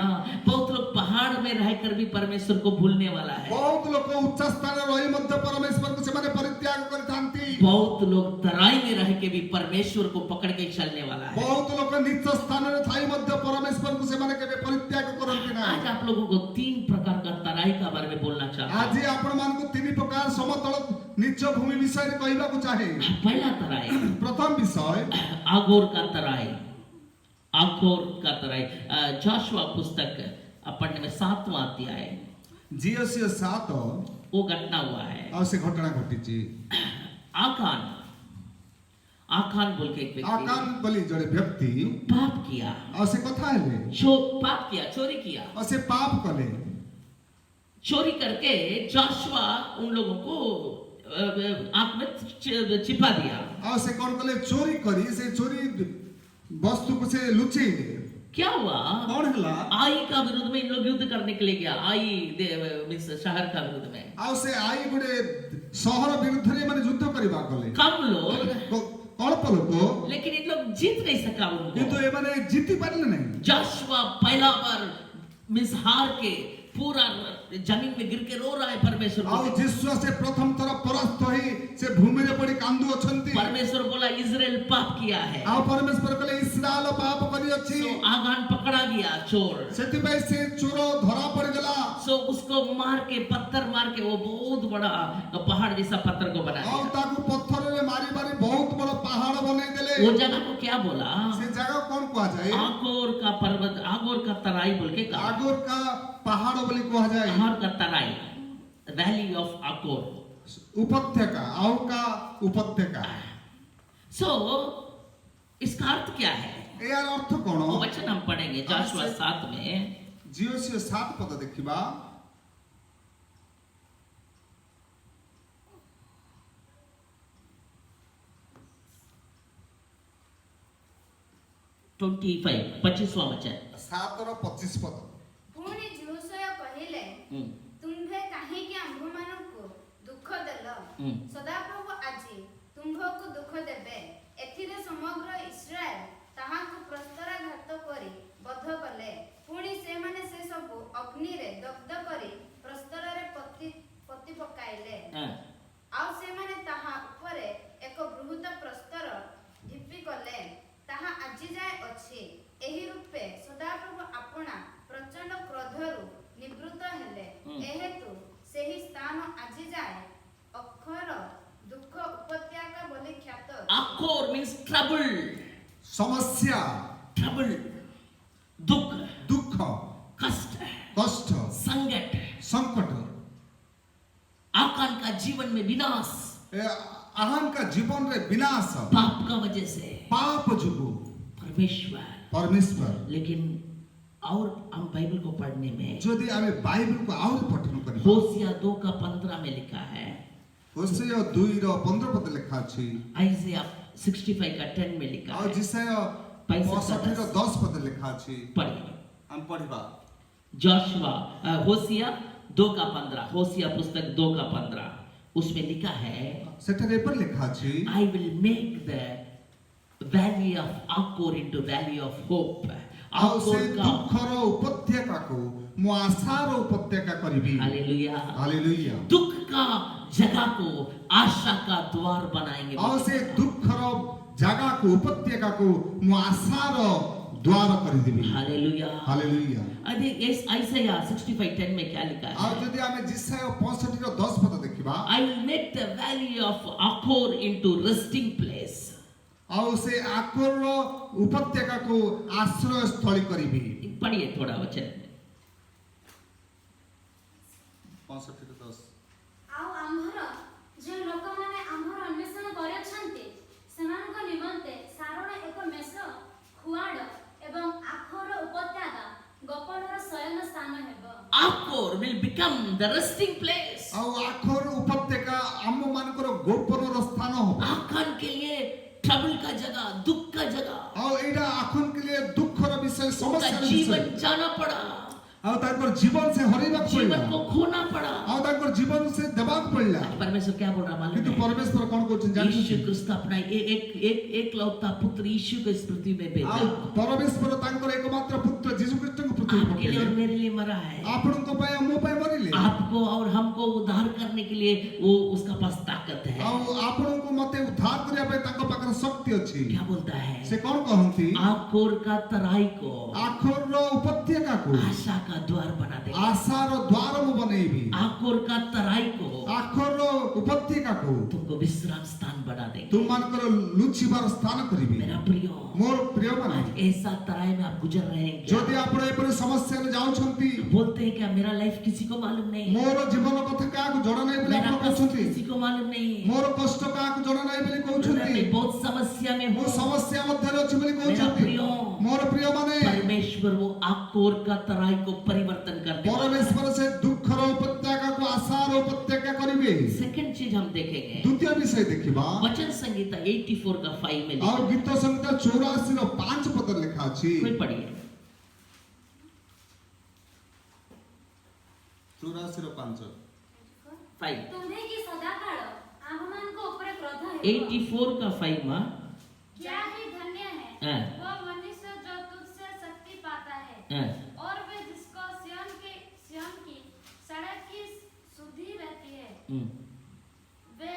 B: बहुत लोग पहाड़ में रहकर भी परमेश्वर को भूलने वाला है,
D: बहुत लोग उच्च स्थान रे रही मध्य परमेश्वर को से माने परित्याग करथांती,
B: बहुत लोग तराई में रह के भी परमेश्वर को पकड़ के चलने वाला है।
D: बहुत लोग नीच स्थान रे थाई मध्य परमेश्वर को से माने केबे परित्याग करंती ना।
B: आज आप लोगों को 3 प्रकार का तराई का बारे में बोलना चाहता हूं।
D: आज आपण मान को तीन प्रकार समतल नीच भूमि विषय रे कहबा को चाहे।
B: पहला तराई
D: प्रथम विषय
B: आगोर का तराई, आगोर का तराई। जोशुआ पुस्तक पढ़ने में 7वां अध्याय,
D: जीएसए 7
B: वो घटना हुआ है।
D: और से घटना घटिची।
B: आखान बोल के एक व्यक्ति
D: आकान बलि जड़े व्यक्ति
B: पाप किया,
D: और से कथा हेले,
B: पाप किया, चोरी किया,
D: और से पाप कले,
B: चोरी करके जोशुआ उन लोगों को आंख में छिपा दिया।
D: और से कौन कले चोरी करी, से चोरी वस्तु को से लुचे।
B: क्या हुआ?
D: कौन हला
B: आई का विरुद्ध में इन लोग युद्ध करने के लिए गया, आई शहर का विरुद्ध में।
D: और से आई गुडे शहर विरुद्ध रे माने युद्ध करबा कले।
B: कम लोग
D: अल्प लोग,
B: लेकिन इन लोग जीत नहीं सका उनको।
D: किंतु ए माने जीति पारले नहीं।
B: जोशुआ पहला बार हार के पूरा जमीन में गिर के रो रहा है परमेश्वर को।
D: और जिसवा से प्रथम तरफ परास्त होई से भूमि रे पड़ी कांदु अछंती।
B: परमेश्वर बोला इजराइल पाप किया है।
D: आ परमेश्वर कहले इस्राएल पाप करी अछि।
B: सो आगान पकड़ा गया चोर,
D: सेति भाई से चोर धरा पड़ गला।
B: सो उसको मार के पत्थर मार के वो बहुत बड़ा पहाड़ जैसा पत्थर को बना
D: और
B: दिया।
D: ताकू पत्थर रे मारी मारी बहुत बड़ा पहाड़ बने देले।
B: वो जगह को क्या बोला?
D: से जगह कौन कहा जाए?
B: आगोर का पर्वत, आगोर का तराई बोल के कहा।
D: आगोर का पहाड़ बोली कहा जाए।
B: आगोर का तराई, valley of Akor.
D: उपत्यका, आव का उपत्यका।
B: So इसका अर्थ क्या है?
D: यार अर्थ कौन?
B: वो वचन हम पढ़ेंगे जोशुआ 7 में।
D: जियोसियो 7 पद देखिबा।
B: 25वां वचन।
D: 7 ର 25 पद।
E: ପୁଣି ଯୋଶୁଆ କହିଲେ, ତୁମ୍ଭେ କାହିଁକି ଆମ୍ଭମାନଙ୍କୁ ଦୁଃଖ ଦେଲ? ସଦାପ୍ରଭୁ ଆଜି ତୁମ୍ଭକୁ ଦୁଃଖ ଦେବେ। ଏଥିରେ ସମଗ୍ର ଇସ୍ରାଏଲ ତାହାଙ୍କୁ ପ୍ରସ୍ତରାଘାତ କରି ବଧ କଲେ। ପୁଣି ସେମାନେ ସେ ସବୁ ଅଗ୍ନିରେ ଦଗ୍ଧ କରି ପ୍ରସ୍ତରରେ ପୋତି ପକାଇଲେ। ଆଉ ସେମାନେ ତାହା ଉପରେ ଏକ ବୃହତ ପ୍ରସ୍ତର ଢିପି କଲେ। ତାହା ଆଜି ଯାଏ ଅଛି। ଏହି ରୂପେ ସଦାପ୍ରଭୁ ଆପଣା ପ୍ରଚଣ୍ଡ କ୍ରୋଧରୁ ନିବୃତ୍ତ ହେଲେ। ଏହେତୁ ସେହି ସ୍ଥାନ ଆଜି ଯାଏ ଅଖର ଦୁଃଖ ଉପତ୍ୟକା ବୋଲି ଖ୍ୟାତ ଅଛି।
B: Akor means trouble.
D: समस्या,
B: trouble, दुख,
D: दुख,
B: कष्ट,
D: कष्ट,
B: संकट,
D: संकट।
B: आकान का जीवन में विनाश,
D: आहान का जीवन रे विनाश,
B: पाप का वजह से,
D: पाप जुगु परमेश्वर।
B: लेकिन और हम बाइबल को पढ़ने में
D: यदि हमें बाइबल को और पठन करी,
B: होशिया 2:15 में लिखा है।
D: होशिया 2:15 पद लिखा अछि।
B: आइजिया 65:10 में लिखा
D: और
B: है।
D: जिसाया 65:10 पद लिखा अछि।
B: पढ़िए।
D: हम पढ़िबा।
B: जोशुआ होशिया 2:15, होशिया पुस्तक 2:15 उसमें लिखा है,
D: सेठरे पर लिखा अछि,
B: I will make the valley of Akor into valley of hope.
D: ଆଉ ସେ
B: आकोर का
D: ଦୁଃଖର ଉପତ୍ୟକାକୁ ମୁଁ ଆଶାର ଉପତ୍ୟକା କରିବି।
B: हालेलुया।
D: हालेलुया।
B: दुख का जगह को आशा का द्वार बनाएंगे।
D: ଆଉ ସେ ଦୁଃଖର ଜାଗାକୁ ଉପତ୍ୟକାକୁ ମୁଁ ଆଶାର ଦ୍ୱାର କରିଦେବି।
B: हालेलुया।
D: हालेलुया।
B: अरे इस आइसाया 65:10 में क्या लिखा
D: ଆଉ
B: है?
D: ଯଦି ଆମେ ଜିସାୟ 65:10 ପଦ ଦେଖିବା,
B: I will make the valley of Akor into resting place.
D: ଆଉ ସେ ଆକୋରର ଉପତ୍ୟକାକୁ ଆଶ୍ରୟ ସ୍ଥଳୀ କରିବି।
B: पढ़िए थोड़ा वचन।
D: 65:10
A: ଆଉ ଆମ୍ଭର ଯେଉଁ ଲୋକମାନେ ଆମ୍ଭର ଅନ୍ୱେଷଣ କରିଅଛନ୍ତି ସେମାନଙ୍କ ନିମନ୍ତେ ସାରଣ ଏକ ମେଷ ଖୁଆଡ଼ ଏବଂ ଆଖର ଉପତ୍ୟକା ଗୋପନର ଶୟନ ସ୍ଥାନ ହେବ।
B: Akor will become the resting place.
D: ଆଉ ଆଖର ଉପତ୍ୟକା ଆମ ମାନଙ୍କର ଗୋପନର ସ୍ଥାନ ହେବ।
B: आकान के लिए ट्रबल का जगह, दुख का जगह,
D: ଆଉ ଏଇଟା ଆଖନ के लिए ଦୁଃଖର ବିଷୟ,
B: उनका
D: ସମସ୍ୟାର ବିଷୟ।
B: जीवन जाना पड़ा,
D: ଆଉ ତାଙ୍କର ଜୀବନ ସେ ହରେଇବାକୁ ପଡ଼ିଲା,
B: जीवन को खोना पड़ा।
D: ଆଉ ତାଙ୍କର ଜୀବନ ସେ ଦେବାକୁ ପଡ଼ିଲା।
B: परमेश्वर क्या बोल रहा मालूम
D: କିନ୍ତୁ
B: है?
D: ପରମେଶ୍ୱର କଣ କହୁଛନ୍ତି
B: यीशु
D: ଜାଣିଛନ୍ତି?
B: क्रिस्त अपना एक लौता पुत्र यीशु को इस पृथ्वी में
D: ଆଉ
B: भेजा।
D: ପରମେଶ୍ୱର ତାଙ୍କର एकमात्र पुत्र ଯୀଶୁ ଖ୍ରୀଷ୍ଟଙ୍କୁ ପୃଥିବୀ
B: आपके लिए और
D: ପଠେଇଲେ।
B: मेरे लिए मरा है।
D: ଆପଣଙ୍କ ପାଇଁ ଆଉ ମୋ ପାଇଁ ମରିଲେ।
B: आपको और हमको उद्धार करने के लिए वो उसका पास ताकत है।
D: ଆଉ ଆପଣଙ୍କୁ ମତେ ଉଦ୍ଧାର କରିବା ପାଇଁ ତାଙ୍କ ପାଖରେ ଶକ୍ତି ଅଛି।
B: क्या बोलता है?
D: ସେ କଣ କହନ୍ତି?
B: आकोर का तराई को
D: ଆଖରର ଉପତ୍ୟକାକୁ
B: आशा का द्वार बना दे।
D: ଆଶାର ଦ୍ୱାର ମୁଁ ବନେଇବି।
B: आकोर का तराई को
D: ଆଖରର ଉପତ୍ୟକାକୁ
B: तुमको विश्राम स्थान बना देंगे।
D: ତୁମମାନଙ୍କର ଲୁଚିବାର ସ୍ଥାନ କରିବି।
B: मेरा प्रियो,
D: ମୋର ପ୍ରିୟମାନେ,
B: आज ऐसा तराई में आप गुजर रहे हैं क्या?
D: ଯଦି ଆପଣ ଏପରି ସମସ୍ୟାରେ ଯାଉଛନ୍ତି,
B: बोलते हैं क्या मेरा लाइफ किसी को मालूम नहीं,
D: ମୋର ଜୀବନ କଥା କାହାକୁ ଜଣା ନାହିଁ ବୋଲି
B: मेरा
D: ଆପଣ
B: कष्ट
D: କହୁଛନ୍ତି,
B: किसी को मालूम नहीं,
D: ମୋର କଷ୍ଟ କାହାକୁ ଜଣା ନାହିଁ ବୋଲି କହୁଛନ୍ତି,
B: मैं बहुत समस्या में
D: ମୁଁ
B: हूँ।
D: ସମସ୍ୟା ମଧ୍ୟରେ ଅଛି ବୋଲି
B: मेरा
D: କହୁଛନ୍ତି।
B: प्रियो,
D: ମୋର ପ୍ରିୟମାନେ,
B: परमेश्वर वो आकोर का तराई को परिवर्तन करते हैं।
D: ପରମେଶ୍ୱର ସେ ଦୁଃଖର ଉପତ୍ୟକାକୁ ଆଶାର ଉପତ୍ୟକା କରିବେ।
B: सेकंड चीज हम देखेंगे,
D: ଦ୍ୱିତୀୟ ବିଷୟ ଦେଖିବା,
B: वचन संगीता 84 का 5 में
D: ଆଉ
B: लिखा।
D: ଗୀତ ସଂହିତା 84ର 5 ପଦରେ ଲେଖା ଅଛି।
B: कोई पढ़िए।
D: 84ର 5
B: 5
A: ତୁମ୍ଭେ କି ସଦାକାଳ ଆମ୍ଭମାନଙ୍କ ଉପରେ କ୍ରୋଧ ହେବ।
B: 84 का 5 माँ।
A: क्या ही धन्य है
B: हाँ।
A: वो मनुष्य जो तुझसे शक्ति पाता है
B: हाँ।
A: और वे जिसको सिय्योन की सड़क की सुधि रहती है। वे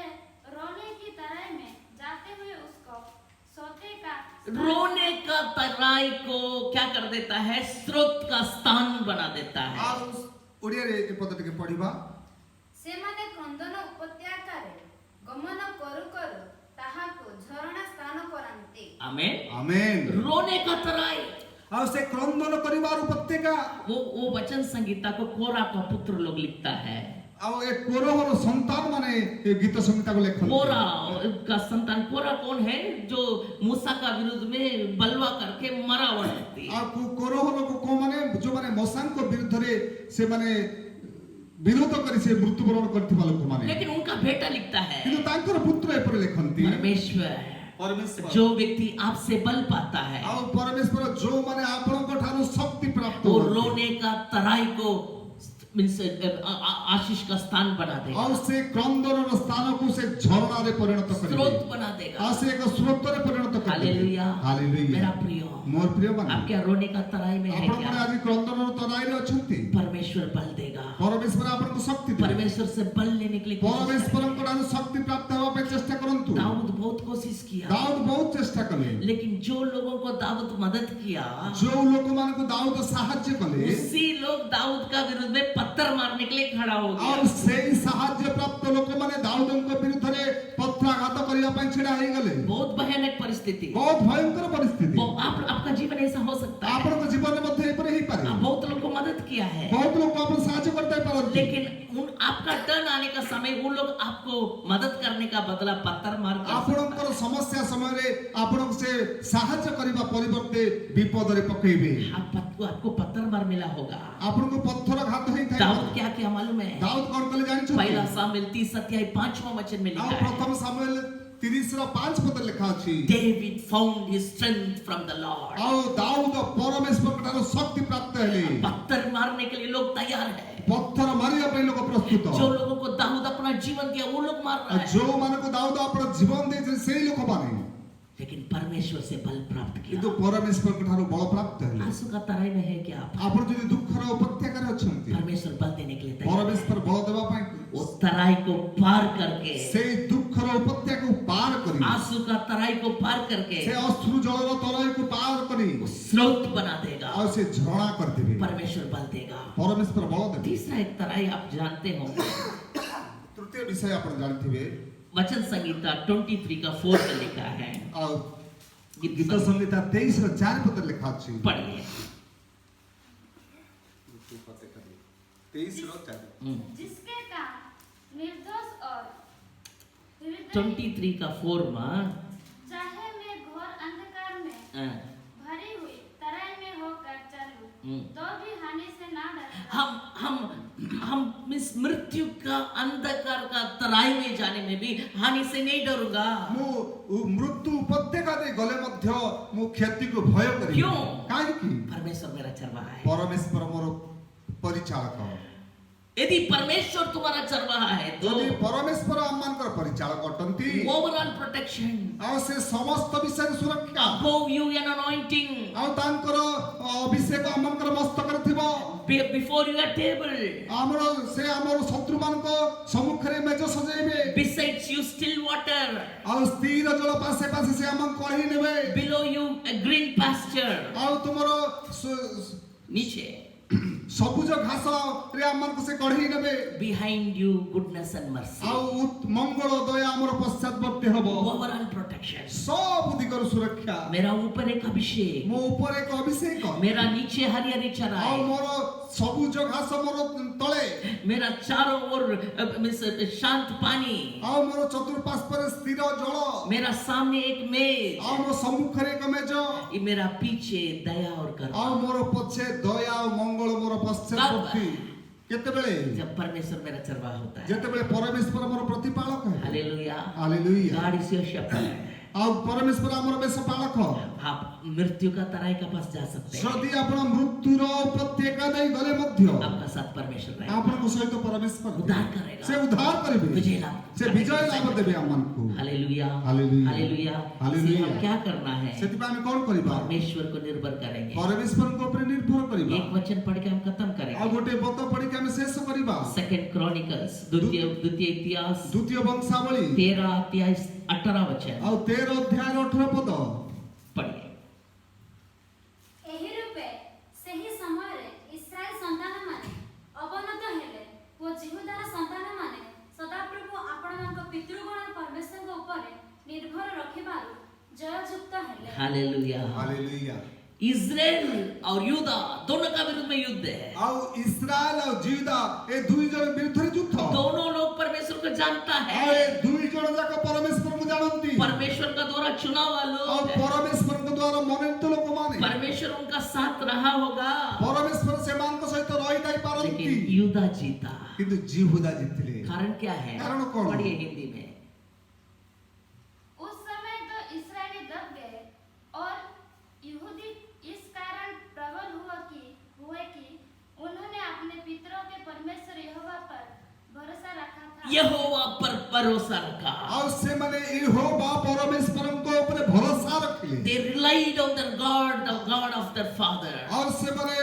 A: रोने की तराई में जाते हुए उसको सोते का
B: रोने का तराई को क्या कर देता है? स्रोत का स्थान बना देता है।
D: ଆଉ ଓଡ଼ିଆରେ ଏ ପଦ ଟିକେ ପଢିବା।
E: ସେମାନେ କ୍ରନ୍ଦନ ଉପତ୍ୟକାରେ ଗମନ କରୁ କରୁ ତାହାକୁ ଝରଣା ସ୍ଥାନ କରାନ୍ତି।
B: आमेन।
D: ଆମେନ୍।
B: रोने का तराई,
D: ଆଉ ସେ କ୍ରନ୍ଦନ କରିବାର ଉପତ୍ୟକା,
B: वो वचन संगीता को कोरा का पुत्र लोग लिखता है।
D: ଆଉ ଏ କୋରହର ସନ୍ତାନ ମାନେ ଏ ଗୀତ ସଂହିତା को लेखन
C: कोरा का संतान, कोरा कौन है जो मूसा का विरुद्ध में बलवा करके मरा हुआ व्यक्ति।
D: ଆଉ କୋରହର को ମାନେ जो ମାନେ ମୋସାଙ୍କ ବିରୁଦ୍ଧରେ ସେ ମାନେ ବିରୋଧ କରି ସେ ମୃତ୍ୟୁବରଣ କରିଥିବା ଲୋକ ମାନେ,
C: लेकिन उनका बेटा लिखता है
D: କିନ୍ତୁ ତାଙ୍କର ପୁତ୍ର ଏପରି ଲେଖନ୍ତି
C: परमेश्वर
D: परमेश्वर
C: जो व्यक्ति आपसे बल पाता है
D: ଆଉ ପରମେଶ୍ୱର जो ମାନେ ଆପଣଙ୍କ ଠାରୁ ଶକ୍ତି ପ୍ରାପ୍ତ
C: वो
D: ହୁଅନ୍ତି,
C: रोने का तराई को मीन्स आशीष का स्थान बना देगा,
D: ଆଉ ସେ କ୍ରନ୍ଦନର ସ୍ଥାନକୁ ସେ ଝରଣାରେ ପରିଣତ କରିବେ,
C: स्रोत बना देगा।
D: ଆଉ ସେ ଏକ ସ୍ରୋତରେ ପରିଣତ କରିବେ।
C: हालेलुया।
D: ହାଲେଲୁୟା।
C: मेरा प्रिय,
D: ମୋର ପ୍ରିୟ ମାନେ,
C: आप क्या रोने का तराई में है
D: ଆପଣ
C: क्या?
D: ମାନେ ଆଜି କ୍ରନ୍ଦନର ତରାଇରେ ଅଛନ୍ତି।
C: परमेश्वर बल देगा।
D: ପରମେଶ୍ୱର ଆପଣଙ୍କୁ ଶକ୍ତି ଦେବେ।
C: परमेश्वर से बल लेने के लिए कोशिश करें।
D: ପରମେଶ୍ୱରଙ୍କ ଠାରୁ ଶକ୍ତି ପ୍ରାପ୍ତ ହେବା ପାଇଁ ଚେଷ୍ଟା କରନ୍ତୁ।
C: दाऊद बहुत कोशिश किया,
D: ଦାଉଦ ବହୁତ ଚେଷ୍ଟା କଲେ,
C: लेकिन जो लोगों को दाऊद मदद किया
D: ଯୋଉ ଲୋକମାନଙ୍କୁ ଦାଉଦ ସାହାଯ୍ୟ କଲେ,
C: उसी लोग दाऊद का विरुद्ध में पत्थर मारने के लिए खड़ा हो
D: ଆଉ
C: गया।
D: ସେଇ ସାହାଯ୍ୟ ପ୍ରାପ୍ତ ଲୋକମାନେ ଦାଉଦଙ୍କ ବିରୁଦ୍ଧରେ ପତ୍ରାଘାତ କରିବା ପାଇଁ ଛିଡା ହେଇଗଲେ।
C: बहुत भयानक परिस्थिति।
D: ବହୁତ ଭୟଙ୍କର ପରିସ୍ଥିତି।
C: आपका जीवन ऐसा हो सकता है।
D: ଆପଣଙ୍କ ଜୀବନରେ ମଧ୍ୟ ଏପରି ହେଇପାରେ।
C: बहुत लोग को मदद किया है,
D: ବହୁତ ଲୋକ ଆପଣ ସାହାଯ୍ୟ କରିତେ ପାରନ୍ତି,
C: लेकिन आपका टर्न आने का समय वो लोग आपको मदद करने का बदला पत्थर मार कर
D: ଆପଣଙ୍କର ସମସ୍ୟା ସମୟରେ ଆପଣଙ୍କୁ ସେ ସାହାଯ୍ୟ କରିବା ପରିବର୍ତ୍ତେ ବିପଦରେ ପକେଇବେ।
C: आपको पत्थर मार मिला होगा।
D: ଆପଣଙ୍କୁ ପଥର ଘାତ ହେଇଥାଏ।
C: दाऊद क्या किया मालूम है?
D: ଦାଉଦ କ'ଣ କଲେ ଜାଣିଛନ୍ତି?
C: पहला सामुएल 30 अध्याय 5वां वचन में
D: ଆଉ
C: लिखा है,
D: ପ୍ରଥମ ସାମୁଏଲ 30:5 ପଦରେ ଲେଖା ଅଛି,
C: David found his strength from the Lord।
D: ଆଉ ଦାଉଦ ପରମେଶ୍ୱରଙ୍କ ଠାରୁ ଶକ୍ତି ପ୍ରାପ୍ତ ହେଲେ।
C: पत्थर मारने के लिए लोग तैयार है।
D: ପଥର ମାରିବା ପାଇଁ ଲୋକ ପ୍ରସ୍ତୁତ।
C: जो लोगों को दाऊद अपना जीवन दिया वो लोग मार रहा है,
D: ଯୋଉମାନଙ୍କୁ ଦାଉଦ ଆପଣ ଜୀବନ ଦେଇଛନ୍ତି ସେଇ ଲୋକମାନେ,
C: लेकिन परमेश्वर से बल प्राप्त
D: କିନ୍ତୁ
C: किया।
D: ପରମେଶ୍ୱରଙ୍କ ଠାରୁ ବଳ ପ୍ରାପ୍ତ ହେଲେ।
C: आंसू का तराई में है क्या आप?
D: ଆପଣ ଯଦି ଦୁଃଖର ଉପତ୍ୟକାରେ ଅଛନ୍ତି,
C: परमेश्वर बल देने के लिए तैयार है।
D: ପରମେଶ୍ୱର ବଳ ଦେବା ପାଇଁ
C: वो तराई को पार करके,
D: ସେଇ ଦୁଃଖର ଉପତ୍ୟକାକୁ ପାର କରି,
C: आंसू का तराई को पार करके
D: ସେ ଅଶ୍ରୁ ଜଳର ତରାଇକୁ ପାର କରି
C: वो स्रोत बना देगा।
D: ଆଉ ସେ ଝରଣା କରିଦେବେ।
C: परमेश्वर बल देगा।
D: ପରମେଶ୍ୱର ବଳ ଦେବେ।
C: तीसरा एक तराई आप जानते होंगे,
D: ତୃତୀୟ ବିଷୟ ଆପଣ ଜାଣିଥିବେ,
C: वचन संगीता 23 का 4 में लिखा है।
D: ଆଉ ଗୀତ ସଂହିତା 23:4 ପଦରେ ଲେଖା ଅଛି।
C: पढ़िए।
D: 23:4
E: जिसके काम निर्दोष और हृदय
C: 23 का 4 में
E: चाहे मैं घोर अंधकार में भरी हुई तराई में होकर चलूं तो भी हानि से ना डरता।
C: हम इस मृत्यु का अंधकार का तराई में जाने में भी हानि से नहीं डरूंगा।
D: ମୁଁ ମୃତ୍ୟୁ ଉପତ୍ୟକା ଦେଇ ଗଲେ ମଧ୍ୟ ମୁଁ କ୍ଷତିକୁ ଭୟ କରିବି।
C: क्यों?
D: କାହିଁକି?
C: परमेश्वर मेरा चरवाहा है।
D: ପରମେଶ୍ୱର ମୋର ପରିଚାଳକ।
C: यदि परमेश्वर तुम्हारा चरवाहा है तो
D: ଯଦି ପରମେଶ୍ୱର ଆମମାନଙ୍କର ପରିଚାଳକ ଅଟନ୍ତି,
C: ओवरऑल प्रोटेक्शन,
D: ଆଉ ସେ ସମସ୍ତ ବିଷୟରେ ସୁରକ୍ଷା,
C: above you an anointing,
D: ଆଉ ତାଙ୍କର ଅଭିଷେକ ଆମମାନଙ୍କର ମସ୍ତକରେ ଥିବ।
C: before your table,
D: ଆମର ସେ ଆମର ଶତ୍ରୁମାନଙ୍କ ସମ୍ମୁଖରେ ମେଜ ସଜେଇବେ,
C: besides you still water,
D: ଆଉ ସ୍ଥିର ଜଳ ପାଶେ ପାଶେ ସେ ଆମକୁ କଢେଇ ନେବେ,
C: below you a green pasture,
D: ଆଉ ତୁମର
C: नीचे
D: ସବୁଜ ଘାସରେ ଆମମାନଙ୍କୁ ସେ କଢେଇ ନେବେ,
C: behind you goodness and mercy,
D: ଆଉ ମଙ୍ଗଳ ଦୟା ଆମର ପଶ୍ଚାତବର୍ତ୍ତୀ ହବ।
C: overall protection।
D: ସବୁ ଦିଗରୁ ସୁରକ୍ଷା।
C: मेरा ऊपर एक अभिषेक,
D: ମୋ ଉପରେ ଏକ ଅଭିଷେକ,
C: मेरा नीचे हरियाली
D: ଆଉ
C: चराए,
D: ମୋର ସବୁଜ ଘାସ ମୋର ତଳେ,
C: मेरा चारों ओर शांत पानी,
D: ଆଉ ମୋର ଚତୁଃପାର୍ଶ୍ୱରେ ସ୍ଥିର ଜଳ,
C: मेरा सामने एक मेज,
D: ଆଉ ମୋ ସମ୍ମୁଖରେ ଏକ ମେଜ,
C: ये मेरा पीछे दया और करुणा।
D: ଆଉ ମୋର ପଛେ ଦୟା ଆଉ ମଙ୍ଗଳ ମୋର ପଶ୍ଚାତବର୍ତ୍ତୀ। କେତେବେଳେ?
C: जब परमेश्वर मेरा चरवाहा होता है।
D: ଯେତେବେଳେ ପରମେଶ୍ୱର ମୋର ପ୍ରତିପାଳକ ହେବେ।
C: Hallelujah.
D: Hallelujah.
C: God is your shepherd.
D: ଆଉ ପରମେଶ୍ୱର ଆମର ବେଶ ପାଳକ।
C: आप मृत्यु का तराई का पास जा सकते हैं।
D: ଯଦି ଆପଣ ମୃତ୍ୟୁର ଉପତ୍ୟକା ଦେଇ ଗଲେ ମଧ୍ୟ
C: आपका साथ परमेश्वर रहेगा,
D: ଆପଣଙ୍କ ସହିତ ପରମେଶ୍ୱର
C: उद्धार करेगा,
D: ସେ ଉଦ୍ଧାର କରିବେ,
C: विजय लाभ
D: ସେ ବିଜୟ ଲାଭ ଦେବେ ଆମମାନଙ୍କୁ।
C: हालेलुया।
D: हालेलुया।
C: हालेलुया।
D: हालेलुया।
C: इसलिए हम क्या करना है?
D: ସେଥିପାଇଁ ଆମେ କଣ କରିବା?
C: परमेश्वर को निर्भर करेंगे।
D: ପରମେଶ୍ୱରଙ୍କ ଉପରେ ନିର୍ଭର କରିବା।
C: एक वचन पढ़ के हम खत्म
D: ଆଉ
C: करेंगे।
D: ଗୋଟେ ପଦ ପଢିକି ଆମେ ଶେଷ କରିବା।
C: सेकंड क्रॉनिकल्स द्वितीय इतिहास
D: ଦ୍ୱିତୀୟ ବଂଶାବଳୀ
C: 13 अध्याय 18 वचन
D: ଆଉ 13 ଅଧ୍ୟାୟର 18 ପଦ
C: पढ़िए।
E: ଏହି ରୂପେ ସେହି ସମୟରେ ଇସ୍ରାଏଲ ସନ୍ତାନମାନେ ଅବନତ ହେଲେ ଓ ଜିହୁଦାର ସନ୍ତାନମାନେ ସଦାପ୍ରଭୁ ଆପଣମାନଙ୍କ ପିତୃଗଣ ପରମେଶ୍ୱରଙ୍କ ଉପରେ ନିର୍ଭର ରଖିବାରୁ ଜୟଯୁକ୍ତ ହେଲେ।
C: हालेलुया।
D: ହାଲେଲୁୟା।
C: इजराइल और यूदा दोनों का विरुद्ध में युद्ध है।
D: ଆଉ ଇସ୍ରାଏଲ ଆଉ ଜିହୁଦା ଏ ଦୁଇ ଜଣ ବିରୁଦ୍ଧରେ ଯୁଦ୍ଧ।
C: दो जानता
D: ଆଉ
C: है,
D: ଏ ଦୁଇ ଜଣ ଯାକ ପରମେଶ୍ୱରଙ୍କୁ ଜାଣନ୍ତି
C: परमेश्वर का द्वारा चुना हुआ
D: ଆଉ
C: लोग है।
D: ପରମେଶ୍ୱରଙ୍କ ଦ୍ୱାରା ମନୋନୀତ ଲୋକମାନେ
C: परमेश्वर उनका साथ रहा होगा,
D: ପରମେଶ୍ୱର ସେମାନଙ୍କ ସହିତ ରହିଥାଇ ପାରନ୍ତି
C: लेकिन यूदा जीता।
D: କିନ୍ତୁ ଜିହୁଦା ଜିତିଲେ।
C: कारण क्या है?
D: कारण कौन?
C: पढ़िए हिंदी में।
E: उस समय तो इस्राएली दब गए और यहूदी इस कारण प्रबल हुए कि उन्होंने अपने पितरों के परमेश्वर यहोवा पर भरोसा रखा था।
C: यहोवा पर भरोसा रखा।
D: ଆଉ ସେମାନେ यहोवा ପରମେଶ୍ୱରଙ୍କ ଉପରେ ଭରସା ରଖିଲେ
C: They relied on their God, the God of their father.
D: ଆଉ ସେମାନେ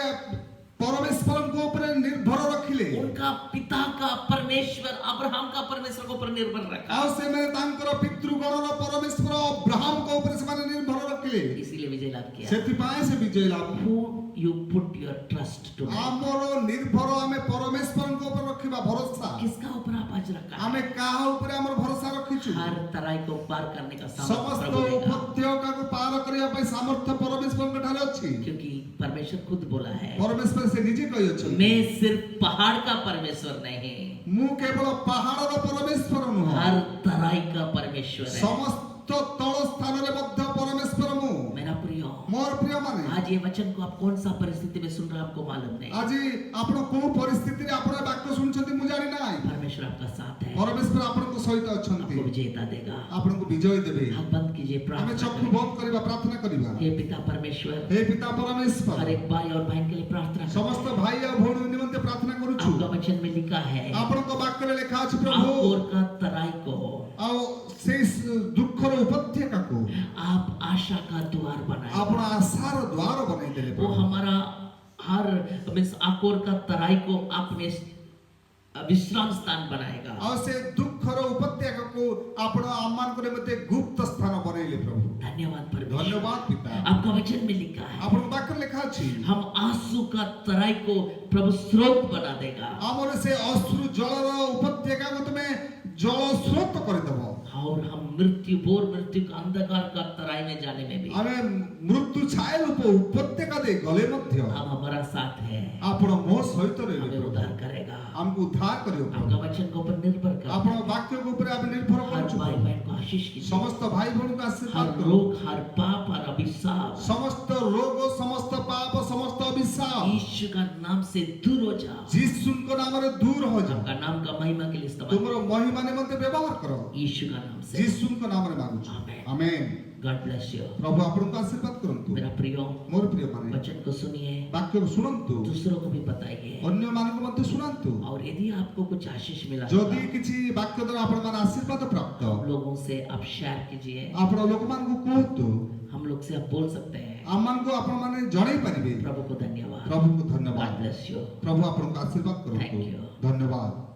D: ପରମେଶ୍ୱରଙ୍କ ଉପରେ ନିର୍ଭର ରଖିଲେ
C: उनका पिता का परमेश्वर, अब्राहम का परमेश्वर को ऊपर निर्भर रखा।
D: ଆଉ ସେମାନେ ତାଙ୍କର ପିତୃଗଣର ପରମେଶ୍ୱର ଅବ୍ରାହମଙ୍କ ଉପରେ ସେମାନେ ନିର୍ଭର ରଖିଲେ
C: इसीलिए विजय लाभ किया।
D: ସେଥିପାଇଁ ସେ ବିଜୟ ଲାଭ
C: Who you put your trust to?
D: ଆମର ନିର୍ଭର ଆମେ ପରମେଶ୍ୱରଙ୍କ ଉପରେ ରଖିବା ଭରସା
C: किसका ऊपर आप आज रखा?
D: ଆମେ କାହା ଉପରେ ଆମର ଭରସା ରଖିଛୁ
C: हर तराई को पार करने का सामर्थ्य
D: ସମସ୍ତ
C: प्रभु देगा।
D: ଉପତ୍ୟକାକୁ ପାର କରିବା ପାଇଁ ସାମର୍ଥ୍ୟ ପରମେଶ୍ୱରଙ୍କ ଠାରେ ଅଛି
C: क्योंकि परमेश्वर खुद बोला है,
D: ପରମେଶ୍ୱର ସେ ନିଜେ କହିଅଛନ୍ତି
C: मैं सिर्फ पहाड़ का परमेश्वर नहीं,
D: ମୁଁ କେବଳ ପାହାଡ଼ର ପରମେଶ୍ୱର ନୁହଁ
C: हर तराई का परमेश्वर है।
D: ସମସ୍ତ ତଳ ସ୍ଥାନରେ ମଧ୍ୟ ପରମେଶ୍ୱର ମୁଁ
C: मेरा प्रिय,
D: ମୋର ପ୍ରିୟ ମାନେ
C: आज ये वचन को आप कौन सा परिस्थिति में सुन रहे हैं आपको मालूम नहीं।
D: ଆଜି ଆପଣ କୋଉ ପରିସ୍ଥିତିରେ ଆପଣ ଏ ବାକ୍ୟ ଶୁଣୁଛନ୍ତି ମୁଁ ଜାଣି ନାହିଁ
C: परमेश्वर आपका साथ है,
D: ପରମେଶ୍ୱର ଆପଣଙ୍କ ସହିତ ଅଛନ୍ତି
C: आपको विजेता देगा।
D: ଆପଣଙ୍କୁ ବିଜୟ ଦେବେ
C: हाथ बंद कीजिए,
D: ଆମେ
C: प्रार्थना
D: ଚକ୍ଷୁ
C: करें।
D: ବନ୍ଦ କରିବା ପ୍ରାର୍ଥନା କରିବା
C: हे पिता परमेश्वर,
D: हे पिता परमेश्वर
C: हर एक भाई और बहन के लिए प्रार्थना करें।
D: ସମସ୍ତ ଭାଇ ଆଉ ଭଉଣୀ ନିମନ୍ତେ ପ୍ରାର୍ଥନା କରୁଛୁ
C: आपका वचन में लिखा है,
D: ଆପଣଙ୍କ ବାକ୍ୟରେ ଲେଖା ଅଛି ପ୍ରଭୁ
C: आकोर का तराई को
D: ଆଉ ସେଇ ଦୁଃଖର ଉପତ୍ୟକାକୁ
C: आप आशा का द्वार बनाए।
D: ଆପଣ ଆଶାର ଦ୍ୱାର ବନେଇ ଦେଲେ
C: वो
D: ପ୍ରଭୁ।
C: हमारा हर मीन्स आकोर का तराई को आपने विश्राम स्थान बनाएगा।
D: ଆଉ ସେ ଦୁଃଖର ଉପତ୍ୟକାକୁ ଆପଣ ଆମମାନଙ୍କ ନିମନ୍ତେ ଗୁପ୍ତ ସ୍ଥାନ ବନେଇଲେ ପ୍ରଭୁ।
C: धन्यवाद परमेश्वर।
D: ଧନ୍ୟବାଦ ପିତା
C: आपका वचन में लिखा है,
D: ଆପଣଙ୍କ ବାକ୍ୟରେ ଲେଖା ଅଛି
C: हम आंसू का तराई को प्रभु स्रोत बना देगा
D: ଆମର ସେ ଅଶ୍ରୁ ଜଳର ଉପତ୍ୟକାକୁ ତୁମେ ଜଳ ସ୍ରୋତ କରିଦେବ।
C: और हम मृत्यु का अंधकार का तराई में जाने में भी
D: ଆମେ ମୃତ୍ୟୁ ଛାୟା ରୂପ ଉପତ୍ୟକା ଦେଇ ଗଲେ ମଧ୍ୟ
C: हम हमारा साथ है,
D: ଆପଣ ମୋ ସହିତ ରହିବେ
C: हमें
D: ପ୍ରଭୁ।
C: उद्धार करेगा।
D: ଆମକୁ ଉଦ୍ଧାର କରିବ ପ୍ରଭୁ।
C: आपका वचन को ऊपर निर्भर कर
D: ଆପଣ ବାକ୍ୟକୁ ଉପରେ ଆମେ ନିର୍ଭର
C: हर
D: କରୁଛୁ
C: भाई
D: ପ୍ରଭु।
C: बहन को आशीष कीजिए।
D: ସମସ୍ତ ଭାଇ ଭଉଣୀଙ୍କୁ ଆଶୀର୍ବାଦ
C: हर
D: କର।
C: रोग, हर पाप, हर अभिशाप
D: ସମସ୍ତ ରୋଗ ସମସ୍ତ ପାପ ସମସ୍ତ ଅଭିଶାପ
C: यीशु का नाम से दूर हो जाओ।
D: ଯୀଶୁଙ୍କ ନାମରେ ଦୂର ହୋ ଯାଅ।
C: आपका नाम का महिमा के लिए इस्तेमाल
D: ତୁମର ମହିମା ନିମନ୍ତେ ବ୍ୟବହାର କର।
C: यीशु का नाम से।
D: ଯୀଶୁଙ୍କ ନାମରେ ମାଗୁଛୁ
C: amen.
D: Amen.
C: God bless you.
D: ପ୍ରଭୁ ଆପଣଙ୍କୁ ଆଶୀର୍ବାଦ କରନ୍ତୁ।
C: मेरा प्रियो,
D: ମୋର ପ୍ରିୟ ମାନେ
C: वचन को सुनिए,
D: ବାକ୍ୟକୁ ଶୁଣନ୍ତୁ
C: दूसरों को भी बताइए।
D: ଅନ୍ୟମାନଙ୍କୁ ମଧ୍ୟ ଶୁଣାନ୍ତୁ।
C: और यदि आपको कुछ आशीष मिला
D: ଯଦି କିଛି ବାକ୍ୟ ଦ୍ୱାରା ଆପଣମାନେ ଆଶୀର୍ବାଦ ପ୍ରାପ୍ତ
C: लोगों से आप शेयर कीजिए।
D: ଆପଣ ଲୋକମାନଙ୍କୁ କୁହନ୍ତୁ।
C: हम लोग से आप बोल सकते हैं।
D: ଆମମାନଙ୍କୁ ଆପଣମାନେ ଜଣେଇ ପାରିବେ।
C: प्रभु को धन्यवाद।
D: ପ୍ରଭୁଙ୍କୁ
C: गॉड
D: ଧନ୍ୟବାଦ।
C: Bless you.
D: ପ୍ରଭୁ ଆପଣଙ୍କୁ ଆଶୀର୍ବାଦ କରନ୍ତୁ।
C: Thank you.
D: ଧନ୍ୟବାଦ।